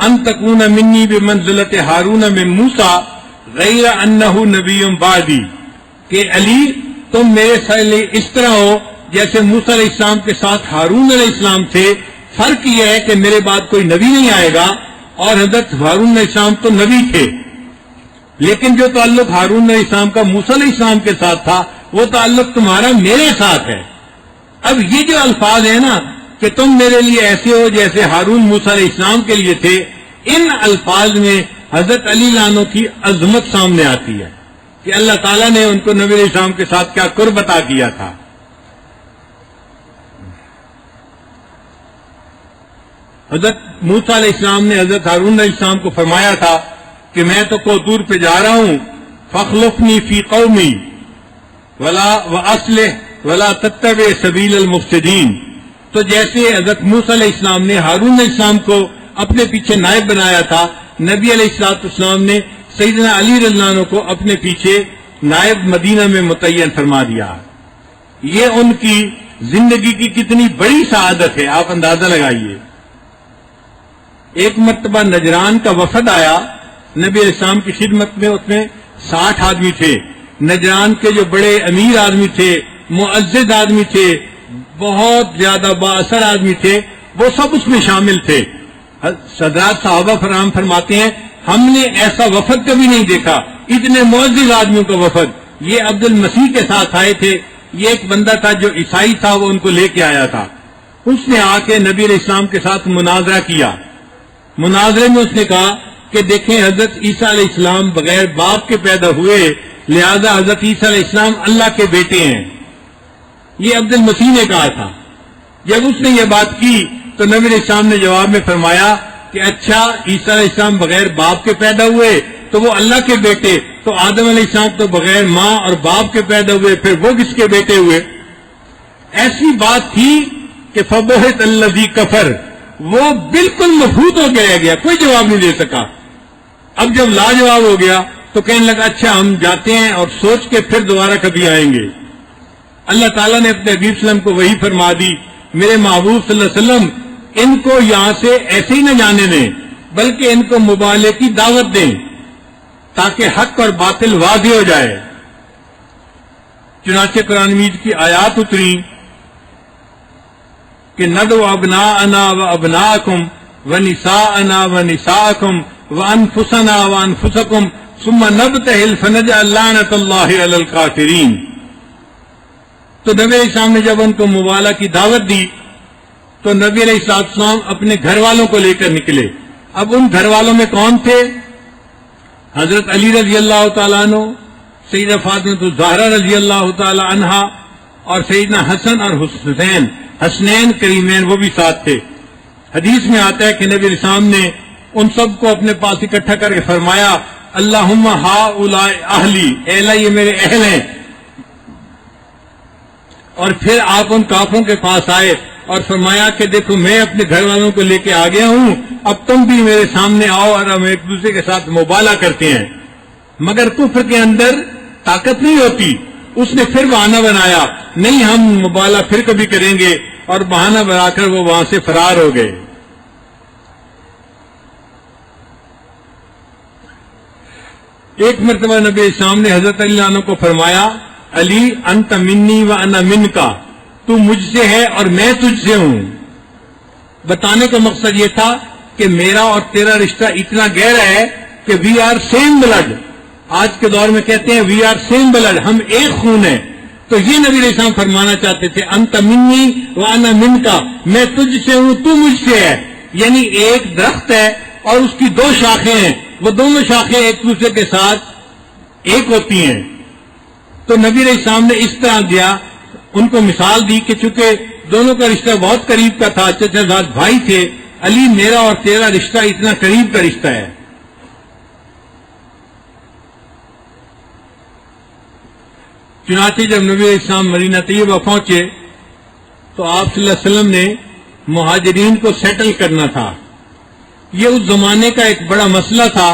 ان تکون منی بمنزلۃ ہارون من موسیٰ غیر انہ نبی بعدی، کہ علی تم میرے لیے اس طرح ہو جیسے موسیٰ علیہ السلام کے ساتھ ہارون علیہ السلام تھے، فرق یہ ہے کہ میرے بعد کوئی نبی نہیں آئے گا، اور حضرت ہارون علیہ السلام تو نبی تھے، لیکن جو تعلق ہارون علیہ السلام کا موسیٰ علیہ السلام کے ساتھ تھا وہ تعلق تمہارا میرے ساتھ ہے۔ اب یہ جو الفاظ ہیں نا کہ تم میرے لیے ایسے ہو جیسے ہارون موسیٰ علیہ السلام کے لیے تھے، ان الفاظ میں حضرت علی عنہ کی عظمت سامنے آتی ہے کہ اللہ تعالیٰ نے ان کو نبی علیہ السلام کے ساتھ کیا قرب عطا کیا تھا۔ حضرت موسیٰ علیہ السلام نے حضرت ہارون علیہ السلام کو فرمایا تھا کہ میں تو کوطور پہ جا رہا ہوں، فاخلفنی فی قومی ولا واصلح ولا تتبع سبیل المفسدین، تو جیسے حضرت موسیٰ علیہ السلام نے ہارون علیہ السلام کو اپنے پیچھے نائب بنایا تھا، نبی علیہ السلام نے سیدنا علی رضی اللہ عنہ کو اپنے پیچھے نائب مدینہ میں متعین فرما دیا۔ یہ ان کی زندگی کی کتنی بڑی سعادت ہے، آپ اندازہ لگائیے۔ ایک مرتبہ نجران کا وفد آیا نبی علیہ السلام کی خدمت میں، اس میں 60 آدمی تھے۔ نجران کے جو بڑے امیر آدمی تھے، معزز آدمی تھے، بہت زیادہ بااثر آدمی تھے، وہ سب اس میں شامل تھے۔ حضرات صحابہ فرام فرماتے ہیں ہم نے ایسا وفد کبھی نہیں دیکھا، اتنے معزز آدمیوں کا وفد۔ یہ عبد المسیح کے ساتھ آئے تھے، یہ ایک بندہ تھا جو عیسائی تھا، وہ ان کو لے کے آیا تھا۔ اس نے آ کے نبی علیہ السلام کے ساتھ مناظرہ کیا۔ مناظرے میں اس نے کہا کہ دیکھیں حضرت عیسیٰ علیہ السلام بغیر باپ کے پیدا ہوئے، لہذا حضرت عیسیٰ علیہ السلام اللہ کے بیٹے ہیں۔ یہ عبد المسیح نے کہا تھا۔ جب اس نے یہ بات کی تو نبی علیہ السلام نے جواب میں فرمایا کہ اچھا عیسیٰ علیہ السلام بغیر باپ کے پیدا ہوئے تو وہ اللہ کے بیٹے، تو آدم علیہ السلام تو بغیر ماں اور باپ کے پیدا ہوئے، پھر وہ کس کے بیٹے ہوئے؟ ایسی بات تھی کہ فبہت الذی کفر، وہ بالکل مبہوت ہو کے رہ گیا، کوئی جواب نہیں دے سکا۔ اب جب لاجواب ہو گیا تو کہنے لگا اچھا ہم جاتے ہیں اور سوچ کے پھر دوبارہ کبھی آئیں گے۔ اللہ تعالیٰ نے اپنے حبیب صلی اللہ علیہ وسلم کو وحی فرما دی، میرے محبوب صلی اللہ علیہ وسلم ان کو یہاں سے ایسے ہی نہ جانے دیں، بلکہ ان کو مبالغے کی دعوت دیں تاکہ حق اور باطل واضح ہو جائے۔ چنانچہ قرآن مجید کی آیات اتری کہ ندعو ابناءنا و ابناءکم و نساءنا و نساءکم و انفسنا و انفسکم ثم نبتہل فنجعل لعنۃ اللہ علی الکافرین۔ تو نبی علیہ السلام نے جب ان کو مبالغہ کی دعوت دی تو نبی علیہ السلام اپنے گھر والوں کو لے کر نکلے۔ اب ان گھر والوں میں کون تھے؟ حضرت علی رضی اللہ تعالیٰ عنہ، سیدہ فاطمہ الزہرا رضی اللہ تعالیٰ عنہا، اور سیدنا حسن اور حسین، حسنین کریمین وہ بھی ساتھ تھے. حدیث میں آتا ہے کہ نبی علیہ السلام نے ان سب کو اپنے پاس اکٹھا کر کے فرمایا اللہم ہؤلاء اہلی، اے اللہ یہ میرے اہل ہیں. اور پھر آپ ان کافروں کے پاس آئے اور فرمایا کہ دیکھو میں اپنے گھر والوں کو لے کے آ گیا ہوں، اب تم بھی میرے سامنے آؤ اور ہم ایک دوسرے کے ساتھ مبالہ کرتے ہیں. مگر کفر کے اندر طاقت نہیں ہوتی. اس نے پھر بہانہ بنایا نہیں ہم مبالہ پھر کبھی کریں گے، اور بہانہ بنا کر وہ وہاں سے فرار ہو گئے. ایک مرتبہ نبی اسلام نے حضرت علی عنہ کو فرمایا علی انت منی و انا منکا، تو مجھ سے ہے اور میں تجھ سے ہوں. بتانے کا مقصد یہ تھا کہ میرا اور تیرا رشتہ اتنا گہرا ہے کہ وی آر سیم بلڈ. آج کے دور میں کہتے ہیں وی آر سیم بلڈ، ہم ایک خون ہیں. تو یہ نبی علیہ السلام فرمانا چاہتے تھے انت منی و انا منکا، میں تجھ سے ہوں تو مجھ سے ہے. یعنی ایک درخت ہے اور اس کی دو شاخیں ہیں، وہ دونوں شاخیں ایک دوسرے کے ساتھ ایک ہوتی ہیں. تو نبی علیہ السلام نے اس طرح دیا، ان کو مثال دی کہ چونکہ دونوں کا رشتہ بہت قریب کا تھا، چچا زاد بھائی تھے. علی میرا اور تیرا رشتہ اتنا قریب کا رشتہ ہے. چنانچہ جب نبی علیہ السلام مدینہ طیبہ پہنچے تو آپ صلی اللہ علیہ وسلم نے مہاجرین کو سیٹل کرنا تھا. یہ اس زمانے کا ایک بڑا مسئلہ تھا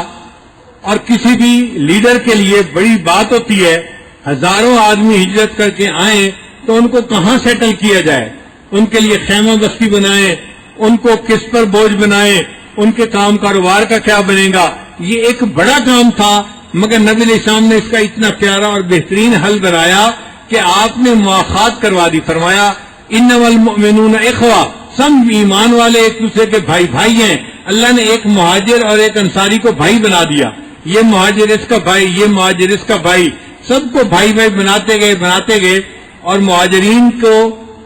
اور کسی بھی لیڈر کے لیے بڑی بات ہوتی ہے. ہزاروں آدمی ہجرت کر کے آئیں تو ان کو کہاں سیٹل کیا جائے، ان کے لیے خیمہ بستی بنائیں، ان کو کس پر بوجھ بنائیں، ان کے کام کاروبار کا کیا بنے گا. یہ ایک بڑا کام تھا، مگر نبی علیہ السلام نے اس کا اتنا پیارا اور بہترین حل بنایا کہ آپ نے مواخات کروا دی. فرمایا انما المؤمنون اخوہ، سب ایمان والے ایک دوسرے کے بھائی بھائی ہیں. اللہ نے ایک مہاجر اور ایک انصاری کو بھائی بنا دیا. یہ مہاجر اس کا بھائی، یہ مہاجر اس کا بھائی، سب کو بھائی بھائی بناتے گئے. اور مہاجرین کو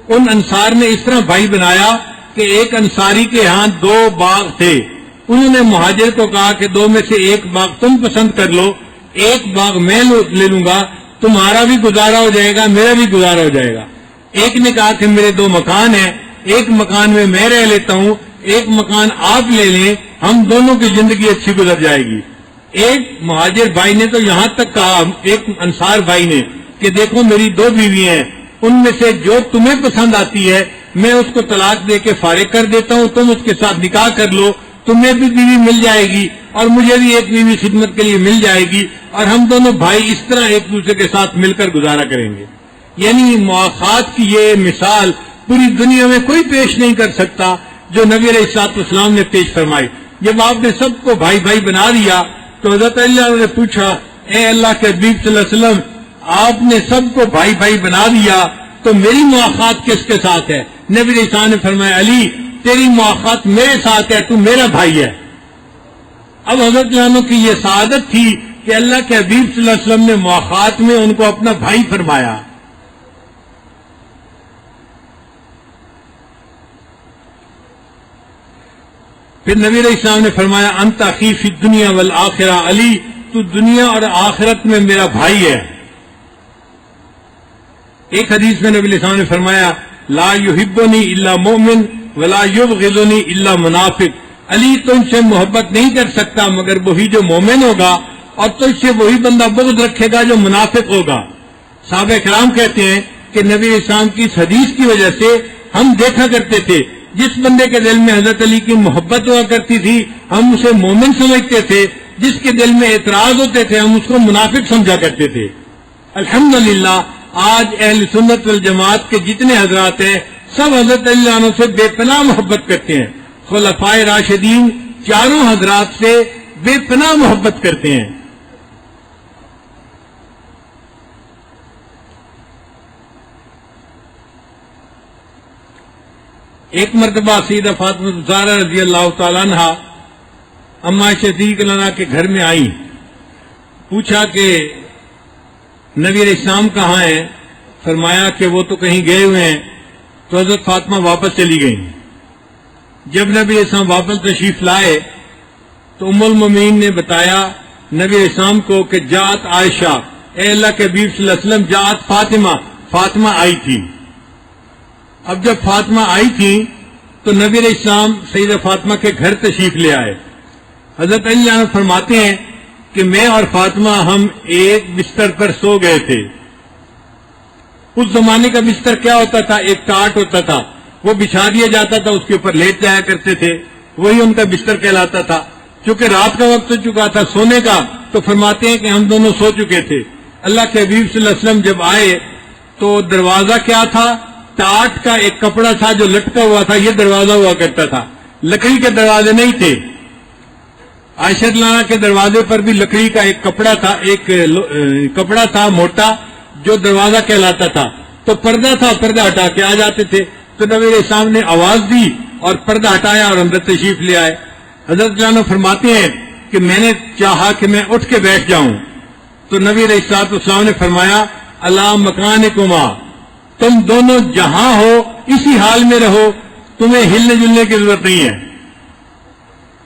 ان انصار نے اس طرح بھائی بنایا کہ ایک انصاری کے ہاں 2 باغ تھے. انہوں نے مہاجر کو کہا کہ 2 میں سے ایک باغ تم پسند کر لو، ایک باغ میں لے لوں گا، تمہارا بھی گزارا ہو جائے گا، میرا بھی گزارا ہو جائے گا. ایک نے کہا کہ میرے 2 مکان ہیں، ایک مکان میں رہ لیتا ہوں، ایک مکان آپ لے لیں، ہم دونوں کی زندگی اچھی گزر جائے گی. ایک مہاجر بھائی نے تو یہاں تک کہا، ایک انصار بھائی نے، کہ دیکھو میری 2 بیویاں ہیں، ان میں سے جو تمہیں پسند آتی ہے میں اس کو طلاق دے کے فارغ کر دیتا ہوں، تم اس کے ساتھ نکاح کر لو، تمہیں بھی بیوی مل جائے گی اور مجھے بھی ایک بیوی خدمت کے لیے مل جائے گی، اور ہم دونوں بھائی اس طرح ایک دوسرے کے ساتھ مل کر گزارا کریں گے. یعنی مواخات کی یہ مثال پوری دنیا میں کوئی پیش نہیں کر سکتا جو نبی علیہ الصلوۃ والسلام نے پیش فرمائی. جب آپ نے سب کو بھائی بھائی بنا دیا تو حضرت اللہ نے پوچھا اے اللہ کے حبیب صلی اللہ علیہ وسلم، آپ نے سب کو بھائی بھائی بنا دیا تو میری مواخات کس کے ساتھ ہے؟ نبی علیہ السلام نے فرمایا علی تیری مواخات میرے ساتھ ہے، تو میرا بھائی ہے. اب حضرت عنہ کی یہ سعادت تھی کہ اللہ کے حبیب صلی اللہ علیہ وسلم نے مواخات میں ان کو اپنا بھائی فرمایا. پھر نبی علیہ السلام نے فرمایا انت اخی فی الدنیا والآخرہ، علی تو دنیا اور آخرت میں میرا بھائی ہے. ایک حدیث میں نبی علیہ السلام نے فرمایا لا یحبنی الا مومن ولا یبغضنی الا منافق، علی تم سے محبت نہیں کر سکتا مگر وہی جو مومن ہوگا، اور تجھ سے وہی بندہ بغض رکھے گا جو منافق ہوگا. صحابہ کرام کہتے ہیں کہ نبی علیہ السلام کی اس حدیث کی وجہ سے ہم دیکھا کرتے تھے جس بندے کے دل میں حضرت علی کی محبت ہوا کرتی تھی ہم اسے مومن سمجھتے تھے، جس کے دل میں اعتراض ہوتے تھے ہم اس کو منافق سمجھا کرتے تھے. الحمدللہ آج اہل سنت والجماعت کے جتنے حضرات ہیں سب حضرت علی عنہ سے بے پناہ محبت کرتے ہیں. خلفائے راشدین چاروں حضرات سے بے پناہ محبت کرتے ہیں. ایک مرتبہ سیدہ فاطمہ زہرا رضی اللہ تعالیٰ عنہ اماں صدیق عنہ کے گھر میں آئی. پوچھا کہ نبی علیہ السلام کہاں ہیں؟ فرمایا کہ وہ تو کہیں گئے ہوئے ہیں. تو حضرت فاطمہ واپس چلی گئیں. جب نبی علیہ السلام واپس تشریف لائے تو ام المومنین نے بتایا نبی علیہ السلام کو کہ جات عائشہ، اے اللہ کے حبیب صلی اللہ علیہ وسلم جات فاطمہ آئی تھی. اب جب فاطمہ آئی تھی تو نبی علیہ السلام سیدہ فاطمہ کے گھر تشریف لے آئے. حضرت علی عنہ فرماتے ہیں کہ میں اور فاطمہ ہم ایک بستر پر سو گئے تھے. اس زمانے کا بستر کیا ہوتا تھا؟ ایک ٹاٹ ہوتا تھا, وہ بچھا دیا جاتا تھا, اس کے اوپر لیٹ جایا کرتے تھے, وہی ان کا بستر کہلاتا تھا. چونکہ رات کا وقت ہو چکا تھا سونے کا, تو فرماتے ہیں کہ ہم دونوں سو چکے تھے. اللہ کے حبیب صلی اللہ علیہ وسلم جب آئے تو دروازہ کیا تھا؟ ٹاٹ کا ایک کپڑا تھا جو لٹکا ہوا تھا, یہ دروازہ ہوا کرتا تھا, لکڑی کے دروازے نہیں تھے. عائشہ رضی اللہ عنہا کے دروازے پر بھی لکڑی کا ایک کپڑا تھا, ایک کپڑا تھا موٹا جو دروازہ کہلاتا تھا. تو پردہ تھا, پردہ ہٹا کے آ جاتے تھے. تو نبی علیہ السلام نے آواز دی اور پردہ ہٹایا اور اندر تشریف لے آئے. حضرت جانو فرماتے ہیں کہ میں نے چاہا کہ میں اٹھ کے بیٹھ جاؤں, تو نبی علیہ السلام نے فرمایا اللہ مکانکما, تم دونوں جہاں ہو اسی حال میں رہو, تمہیں ہلنے جلنے کی ضرورت نہیں ہے.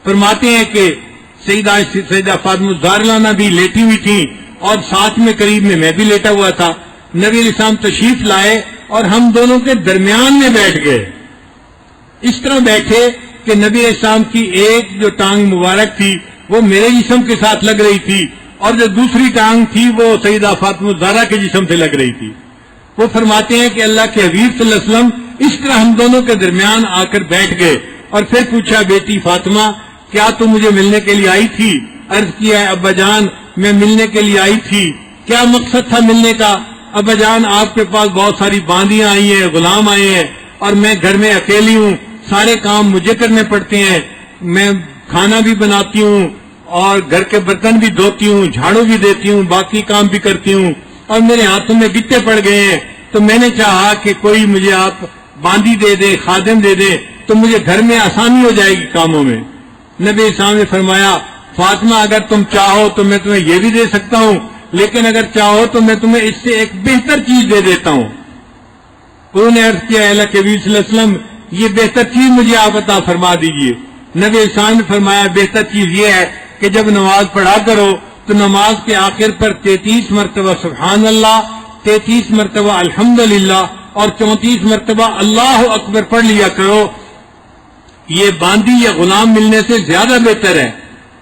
فرماتے ہیں کہ سیدہ فاطمہ الزہرا بھی لیٹی ہوئی تھی اور ساتھ میں قریب میں بھی لیٹا ہوا تھا. نبی علیہ السلام تشریف لائے اور ہم دونوں کے درمیان میں بیٹھ گئے. اس طرح بیٹھے کہ نبی علیہ السلام کی ایک جو ٹانگ مبارک تھی وہ میرے جسم کے ساتھ لگ رہی تھی, اور جو دوسری ٹانگ تھی وہ سیدہ فاطمہ الزہرا کے جسم سے لگ رہی تھی. وہ فرماتے ہیں کہ اللہ کے حبیب صلی اللہ علیہ وسلم اس طرح ہم دونوں کے درمیان آ کر بیٹھ گئے, اور پھر پوچھا بیٹی فاطمہ کیا تم مجھے ملنے کے لیے آئی تھی؟ عرض کیا ہے ابا جان میں ملنے کے لیے آئی تھی. کیا مقصد تھا ملنے کا؟ ابا جان آپ کے پاس بہت ساری باندیاں آئی ہیں, غلام آئے ہیں, اور میں گھر میں اکیلی ہوں, سارے کام مجھے کرنے پڑتے ہیں, میں کھانا بھی بناتی ہوں اور گھر کے برتن بھی دھوتی ہوں, جھاڑو بھی دیتی ہوں, باقی کام بھی کرتی ہوں, اور میرے ہاتھوں میں گٹے پڑ گئے ہیں. تو میں نے چاہا کہ کوئی مجھے آپ باندی دے دے, خادم دے دے, تو مجھے گھر میں آسانی ہو جائے گی کاموں میں. نبی صاحب نے فرمایا فاطمہ اگر تم چاہو تو میں تمہیں یہ بھی دے سکتا ہوں, لیکن اگر چاہو تو میں تمہیں اس سے ایک بہتر چیز دے دیتا ہوں. انہوں نے عرض کیا اللہ کے نبی صلی اللہ علیہ وسلم یہ بہتر چیز مجھے آپ عطا فرما دیجئے. نبی صاحب نے فرمایا بہتر چیز یہ ہے کہ جب نماز پڑھا کرو تو نماز کے آخر پر 33 مرتبہ سبحان اللہ, 33 مرتبہ الحمدللہ اور 34 مرتبہ اللہ اکبر پڑھ لیا کرو. یہ باندی یا غلام ملنے سے زیادہ بہتر ہے.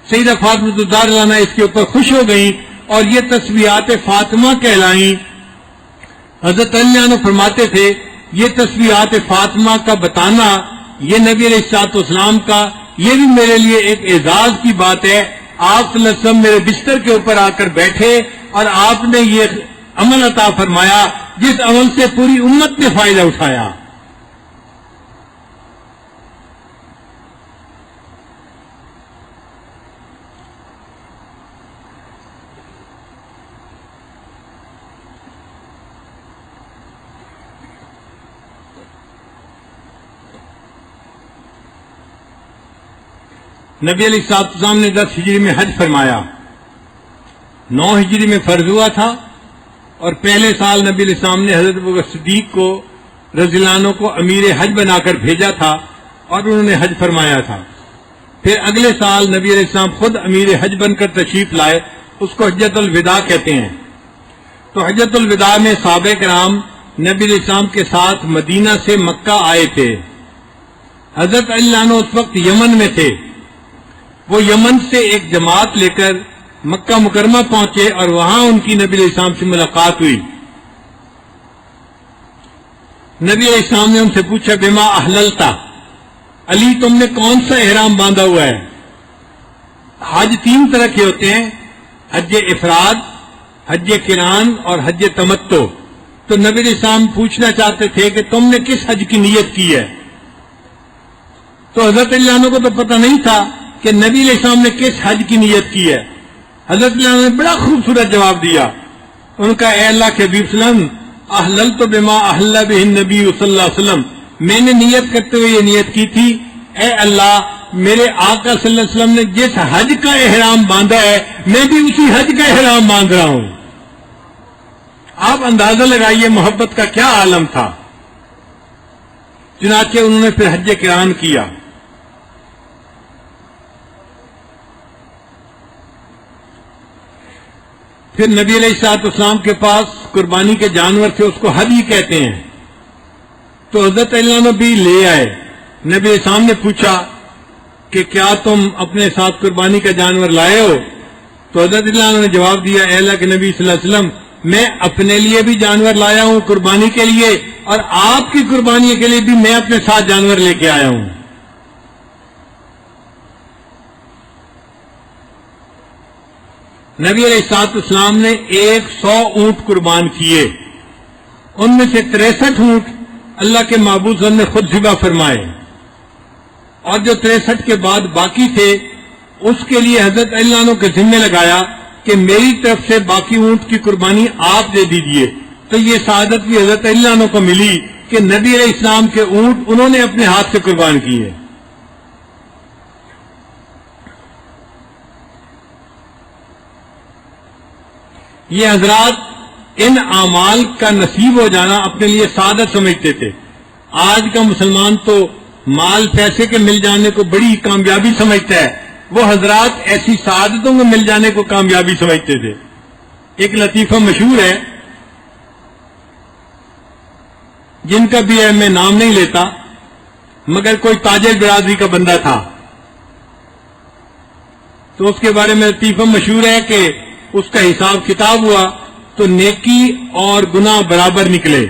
سیدہ فاطمہ الزہرا اس کے اوپر خوش ہو گئی اور یہ تسبیحات فاطمہ کہلائیں. حضرت علی عنہ فرماتے تھے یہ تسبیحات فاطمہ کا بتانا یہ نبی علیہ الصلوۃ والسلام کا یہ بھی میرے لیے ایک اعزاز کی بات ہے. آپ صلی اللہ علیہ وسلم میرے بستر کے اوپر آ کر بیٹھے اور آپ نے یہ عمل عطا فرمایا جس عمل سے پوری امت نے فائدہ اٹھایا. نبی علیہ السلام نے 10 ہجری میں حج فرمایا, 9 ہجری میں فرض ہوا تھا, اور پہلے سال نبی علیہ السلام نے حضرت ابوبکر صدیق کو رضی اللہ عنہ کو امیر حج بنا کر بھیجا تھا اور انہوں نے حج فرمایا تھا. پھر اگلے سال نبی علیہ السلام خود امیر حج بن کر تشریف لائے, اس کو حجۃ الوداع کہتے ہیں. تو حجۃ الوداع میں صحابہ کرام نبی علیہ السلام کے ساتھ مدینہ سے مکہ آئے تھے. حضرت علی عنہ اس وقت یمن میں تھے. وہ یمن سے ایک جماعت لے کر مکہ مکرمہ پہنچے اور وہاں ان کی نبی علیہ السلام سے ملاقات ہوئی. نبی علیہ السلام نے ان سے پوچھا بما احللتا, علی تم نے کون سا احرام باندھا ہوا ہے؟ حج 3 طرح کے ہوتے ہیں, حج افراد, حج قران اور حج تمتع. تو نبی علیہ السلام پوچھنا چاہتے تھے کہ تم نے کس حج کی نیت کی ہے. تو حضرت علی عنہ کو تو پتہ نہیں تھا کہ نبی علیہ السلام نے کس حج کی نیت کی ہے. حضرت علی عنہ نے بڑا خوبصورت جواب دیا. ان کا اے اللہ کے حبیب صلی اللہ علیہ وسلم احللت بما احل بہ النبی صلی اللہ علیہ وسلم, میں نے نیت کرتے ہوئے یہ نیت کی تھی اے اللہ میرے آقا صلی اللہ علیہ وسلم نے جس حج کا احرام باندھا ہے میں بھی اسی حج کا احرام باندھ رہا ہوں. آپ اندازہ لگائیے محبت کا کیا عالم تھا. چنانچہ انہوں نے پھر حج قران کیا. پھر نبی علیہ الصلوۃ والسلام کے پاس قربانی کے جانور تھے, اس کو ہدی کہتے ہیں. تو حضرت علی عنہ بھی لے آئے. نبی اسلام نے پوچھا کہ کیا تم اپنے ساتھ قربانی کا جانور لائے ہو؟ تو حضرت علی عنہ نے جواب دیا، اے اللہ کے نبی صلی اللہ علیہ وسلم، میں اپنے لیے بھی جانور لایا ہوں قربانی کے لیے، اور آپ کی قربانی کے لیے بھی میں اپنے ساتھ جانور لے کے آیا ہوں. نبی علیہ السلام نے 100 اونٹ قربان کیے. ان میں سے 63 اونٹ اللہ کے محبوب صلی اللہ علیہ وسلم نے خود ذبح فرمائے، اور جو 63 کے بعد باقی تھے اس کے لیے حضرت علی عنہ کے ذمہ لگایا کہ میری طرف سے باقی اونٹ کی قربانی آپ دے دیجئے. تو یہ سعادت بھی حضرت علی عنہ کو ملی کہ نبی علیہ السلام کے اونٹ انہوں نے اپنے ہاتھ سے قربان کیے. یہ حضرات ان اعمال کا نصیب ہو جانا اپنے لیے سعادت سمجھتے تھے. آج کا مسلمان تو مال پیسے کے مل جانے کو بڑی کامیابی سمجھتا ہے، وہ حضرات ایسی سعادتوں کو مل جانے کو کامیابی سمجھتے تھے. ایک لطیفہ مشہور ہے جن کا بھی میں نام نہیں لیتا، مگر کوئی تاجر برادری کا بندہ تھا، تو اس کے بارے میں لطیفہ مشہور ہے کہ اس کا حساب کتاب ہوا تو نیکی اور گناہ برابر نکلے.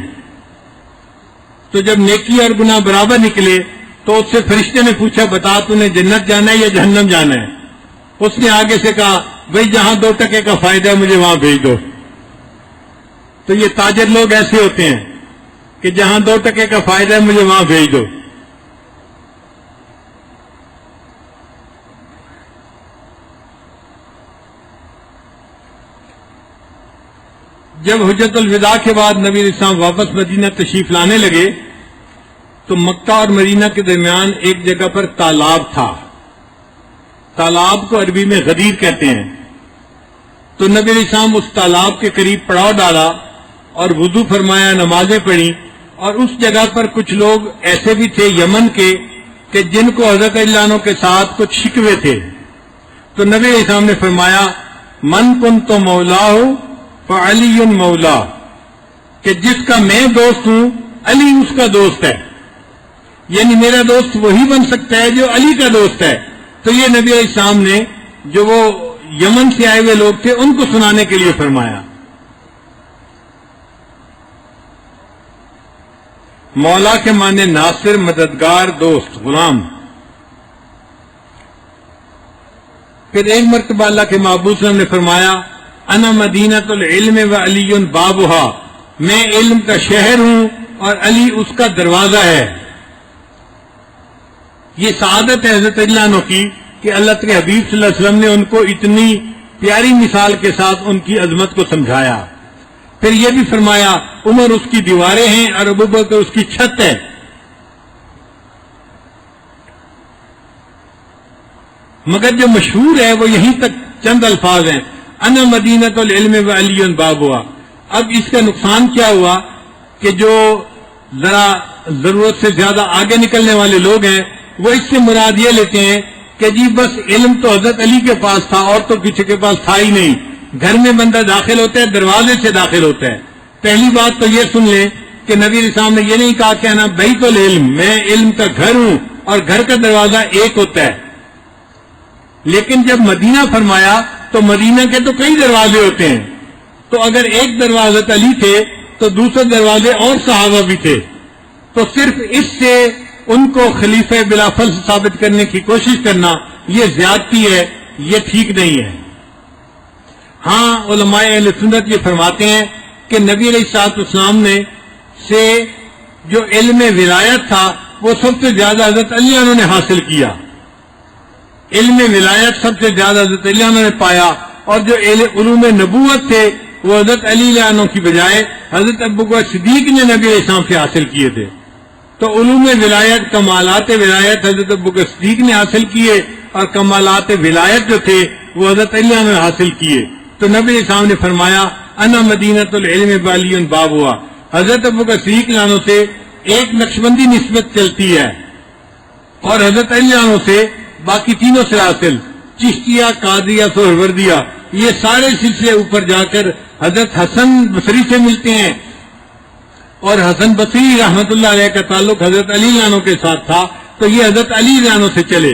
تو جب نیکی اور گناہ برابر نکلے تو اس سے فرشتے نے پوچھا، بتا تو نے جنت جانا ہے یا جہنم جانا ہے؟ اس نے آگے سے کہا، بھئی جہاں 2 ٹکے کا فائدہ ہے مجھے وہاں بھیج دو. تو یہ تاجر لوگ ایسے ہوتے ہیں کہ جہاں 2 ٹکے کا فائدہ ہے مجھے وہاں بھیج دو. جب حجت الوداع کے بعد نبی علیہ السلام واپس مدینہ تشریف لانے لگے تو مکہ اور مدینہ کے درمیان ایک جگہ پر تالاب تھا. تالاب کو عربی میں غدیر کہتے ہیں. تو نبی علیہ السلام اس تالاب کے قریب پڑاؤ ڈالا اور وضو فرمایا، نمازیں پڑھی. اور اس جگہ پر کچھ لوگ ایسے بھی تھے یمن کے کہ جن کو حضرت علی عنہ کے ساتھ کچھ شکوے تھے. تو نبی علیہ السلام نے فرمایا، من کنت مولا فعلی مولا، کہ جس کا میں دوست ہوں علی اس کا دوست ہے. یعنی میرا دوست وہی بن سکتا ہے جو علی کا دوست ہے. تو یہ نبی علیہ السلام نے جو وہ یمن سے آئے ہوئے لوگ تھے ان کو سنانے کے لیے فرمایا. مولا کے معنی ناصر، مددگار، دوست، غلام. پھر ایک مرتبہ اللہ کے محبوب صلی اللہ علیہ وسلم نے فرمایا، انا مدینۃ العلم و علی بابھا، میں علم کا شہر ہوں اور علی اس کا دروازہ ہے. یہ سعادت ہے حضرت علی عنہ کی کہ اللہ کے حبیب صلی اللہ علیہ وسلم نے ان کو اتنی پیاری مثال کے ساتھ ان کی عظمت کو سمجھایا. پھر یہ بھی فرمایا، عمر اس کی دیواریں ہیں اور ابوبکر اس کی چھت ہے. مگر جو مشہور ہے وہ یہیں تک چند الفاظ ہیں، انا مدینۃ العلم و علی بابھا. اب اس کا نقصان کیا ہوا کہ جو ذرا ضرورت سے زیادہ آگے نکلنے والے لوگ ہیں وہ اس سے مراد یہ لیتے ہیں کہ جی بس علم تو حضرت علی کے پاس تھا اور تو کسی کے پاس تھا ہی نہیں. گھر میں بندہ داخل ہوتا ہے دروازے سے داخل ہوتا ہے. پہلی بات تو یہ سن لیں کہ نبی علیہ السلام نے یہ نہیں کہا کہ انا بیت العلم، میں علم کا گھر ہوں اور گھر کا دروازہ ایک ہوتا ہے. لیکن جب مدینہ فرمایا تو مدینہ کے تو کئی دروازے ہوتے ہیں. تو اگر ایک دروازہ علی تھے تو دوسرے دروازے اور صحابہ بھی تھے. تو صرف اس سے ان کو خلیفہ بلا فصل ثابت کرنے کی کوشش کرنا یہ زیادتی ہے، یہ ٹھیک نہیں ہے. ہاں علماء اہل سنت یہ فرماتے ہیں کہ نبی علیہ السلام نے سے جو علم ولایت تھا وہ سب سے زیادہ حضرت علی عنہ نے حاصل کیا. علم ولایت سب سے زیادہ حضرت علی عنہ نے پایا، اور جو علوم نبوت تھے وہ حضرت علی عنہ کی بجائے حضرت ابوبکر صدیق نے نبی علیہ السلام سے حاصل کیے تھے. تو علوم ولایت، کمالات ولایت حضرت ابوبکر صدیق نے حاصل کیے، اور کمالات ولایت جو تھے وہ حضرت علی عنہ نے حاصل کیے. تو نبی علیہ السلام نے فرمایا، انا مدینۃ العلم بالی بابھا. حضرت ابوبکر صدیق عنہ سے ایک نقشبندی نسبت چلتی ہے اور حضرت علی عنہ سے باقی تینوں سلاسل، چشتیہ، قادریہ، سہروردیہ، یہ سارے سلسلے اوپر جا کر حضرت حسن بصری سے ملتے ہیں. اور حسن بصری رحمت اللہ علیہ کا تعلق حضرت علی عنہ کے ساتھ تھا، تو یہ حضرت علی عنہ سے چلے،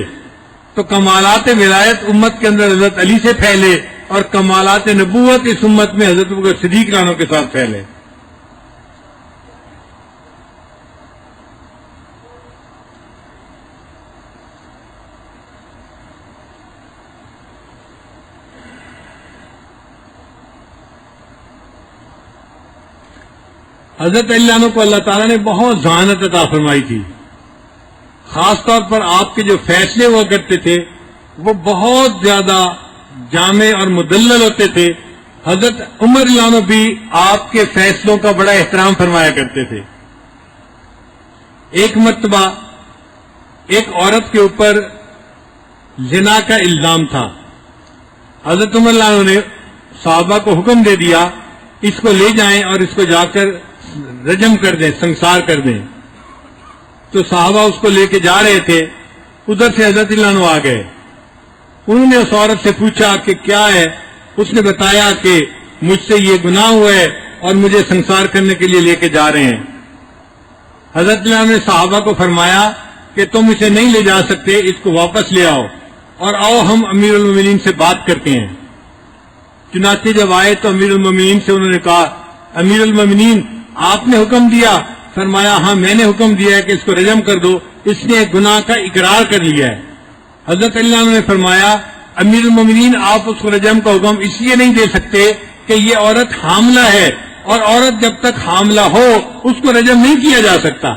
تو کمالات ولایت امت کے اندر حضرت علی سے پھیلے اور کمالات نبوت اس امت میں حضرت ابوبکر صدیق عنہ کے ساتھ پھیلے۔ حضرت علی عنہ کو اللہ تعالیٰ نے بہت ذہانت عطا فرمائی تھی، خاص طور پر آپ کے جو فیصلے ہوا کرتے تھے وہ بہت زیادہ جامع اور مدلل ہوتے تھے۔ حضرت عمر رضی اللہ عنہ بھی آپ کے فیصلوں کا بڑا احترام فرمایا کرتے تھے۔ ایک مرتبہ ایک عورت کے اوپر زنا کا الزام تھا، حضرت عمر رضی اللہ عنہ نے صحابہ کو حکم دے دیا اس کو لے جائیں اور اس کو جا کر رجم کر دیں، سنسار کر دیں۔ تو صحابہ اس کو لے کے جا رہے تھے، ادھر سے حضرت اللہ عنہ آ گئے، انہوں نے اس عورت سے پوچھا کہ کیا ہے، اس نے بتایا کہ مجھ سے یہ گناہ ہوا ہے اور مجھے سنسار کرنے کے لیے لے کے جا رہے ہیں۔ حضرت اللہ عنہ نے صحابہ کو فرمایا کہ تم اسے نہیں لے جا سکتے، اس کو واپس لے آؤ اور آؤ ہم امیر المومنین سے بات کرتے ہیں۔ چنانچہ جب آئے تو امیر المومنین سے انہوں نے کہا، امیر المومنین آپ نے حکم دیا؟ فرمایا ہاں میں نے حکم دیا ہے کہ اس کو رجم کر دو، اس نے گناہ کا اقرار کر لیا ہے۔ حضرت اللہ عنہ نے فرمایا امیر المومنین آپ اس کو رجم کا حکم اس لیے نہیں دے سکتے کہ یہ عورت حاملہ ہے، اور عورت جب تک حاملہ ہو اس کو رجم نہیں کیا جا سکتا۔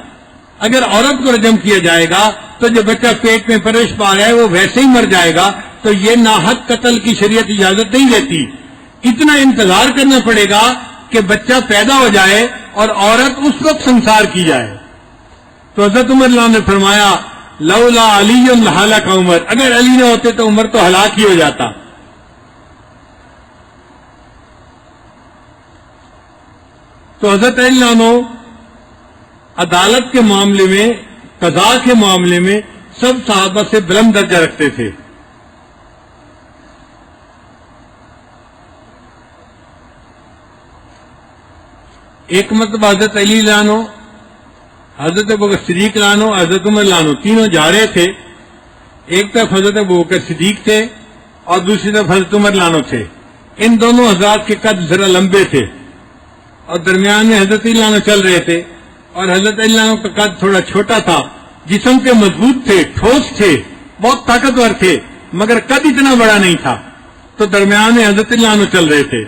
اگر عورت کو رجم کیا جائے گا تو جو بچہ پیٹ میں پرورش پا رہا ہے وہ ویسے ہی مر جائے گا، تو یہ ناحق قتل کی شریعت اجازت نہیں دیتی۔ اتنا انتظار کرنا پڑے گا کہ بچہ پیدا ہو جائے اور عورت اس وقت سنسار کی جائے۔ تو حضرت عمر اللہ نے فرمایا لولا علی لہلک عمر، اگر علی نہ ہوتے تو عمر تو ہلاک ہی ہو جاتا۔ تو حضرت علی عنہ عدالت کے معاملے میں، قضاء کے معاملے میں سب صحابہ سے بلند درجہ رکھتے تھے۔ ایک مرتبہ حضرت علی عنہ، حضرت ابوبکر صدیق عنہ، حضرت عمر عنہ تینوں جا رہے تھے، ایک طرف حضرت ابوبکر صدیق تھے اور دوسری طرف حضرت عمر عنہ تھے۔ ان دونوں حضرات کے قد ذرا لمبے تھے اور درمیان میں حضرت علی عنہ چل رہے تھے، اور حضرت علی عنہ کا قد تھوڑا چھوٹا تھا، جسم کے مضبوط تھے، ٹھوس تھے، بہت طاقتور تھے، مگر قد اتنا بڑا نہیں تھا۔ تو درمیان میں حضرت علی عنہ چل رہے تھے۔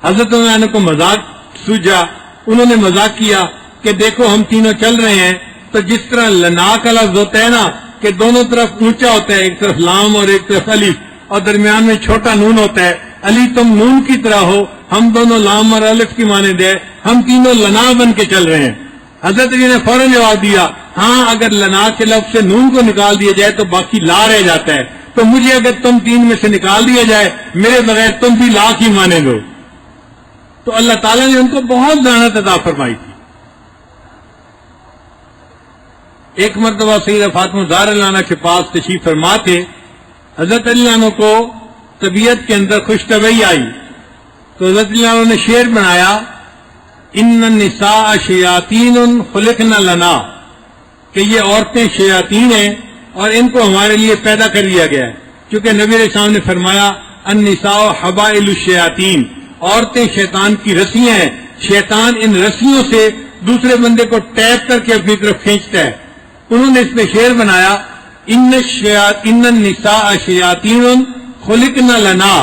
حضرت عمر عنہ کو مذاق سوجا، انہوں نے مذاق کیا کہ دیکھو ہم تینوں چل رہے ہیں تو جس طرح لنا کا لفظ ہوتا ہے نا کہ دونوں طرف اونچا ہوتا ہے، ایک طرف لام اور ایک طرف الف، اور درمیان میں چھوٹا نون ہوتا ہے، علی تم نون کی طرح ہو، ہم دونوں لام اور الف کی مانند ہے، ہم تینوں لنا بن کے چل رہے ہیں۔ حضرت علی نے فوراً جواب دیا ہاں اگر لنا کے لفظ سے نون کو نکال دیا جائے تو باقی لا رہ جاتا ہے، تو مجھے اگر تم تین میں سے نکال دیا جائے میرے بغیر تم بھی لا کی مانند ہو۔ تو اللہ تعالیٰ نے ان کو بہت ذہانت عطا فرمائی تھی۔ ایک مرتبہ سیدہ فاطمہ زہرا رضی اللہ عنہا کے پاس تشریف فرما تھے، حضرت علی عنہ کو طبیعت کے اندر خوش طبعی آئی، تو حضرت علی عنہ نے شعر بنایا ان النساء شیاطین خلقن لنا، کہ یہ عورتیں شیاطین ہیں اور ان کو ہمارے لیے پیدا کر لیا گیا ہے، کیونکہ نبی علیہ السلام نے فرمایا النساء حبائل الشیاطین، عورتیں شیطان کی رسیاں ہیں، شیطان ان رسیوں سے دوسرے بندے کو ٹیپ کر کے اپنی طرف کھینچتا ہے۔ انہوں نے اس میں شعر بنایا ان النساء شیاطین خلقن لنا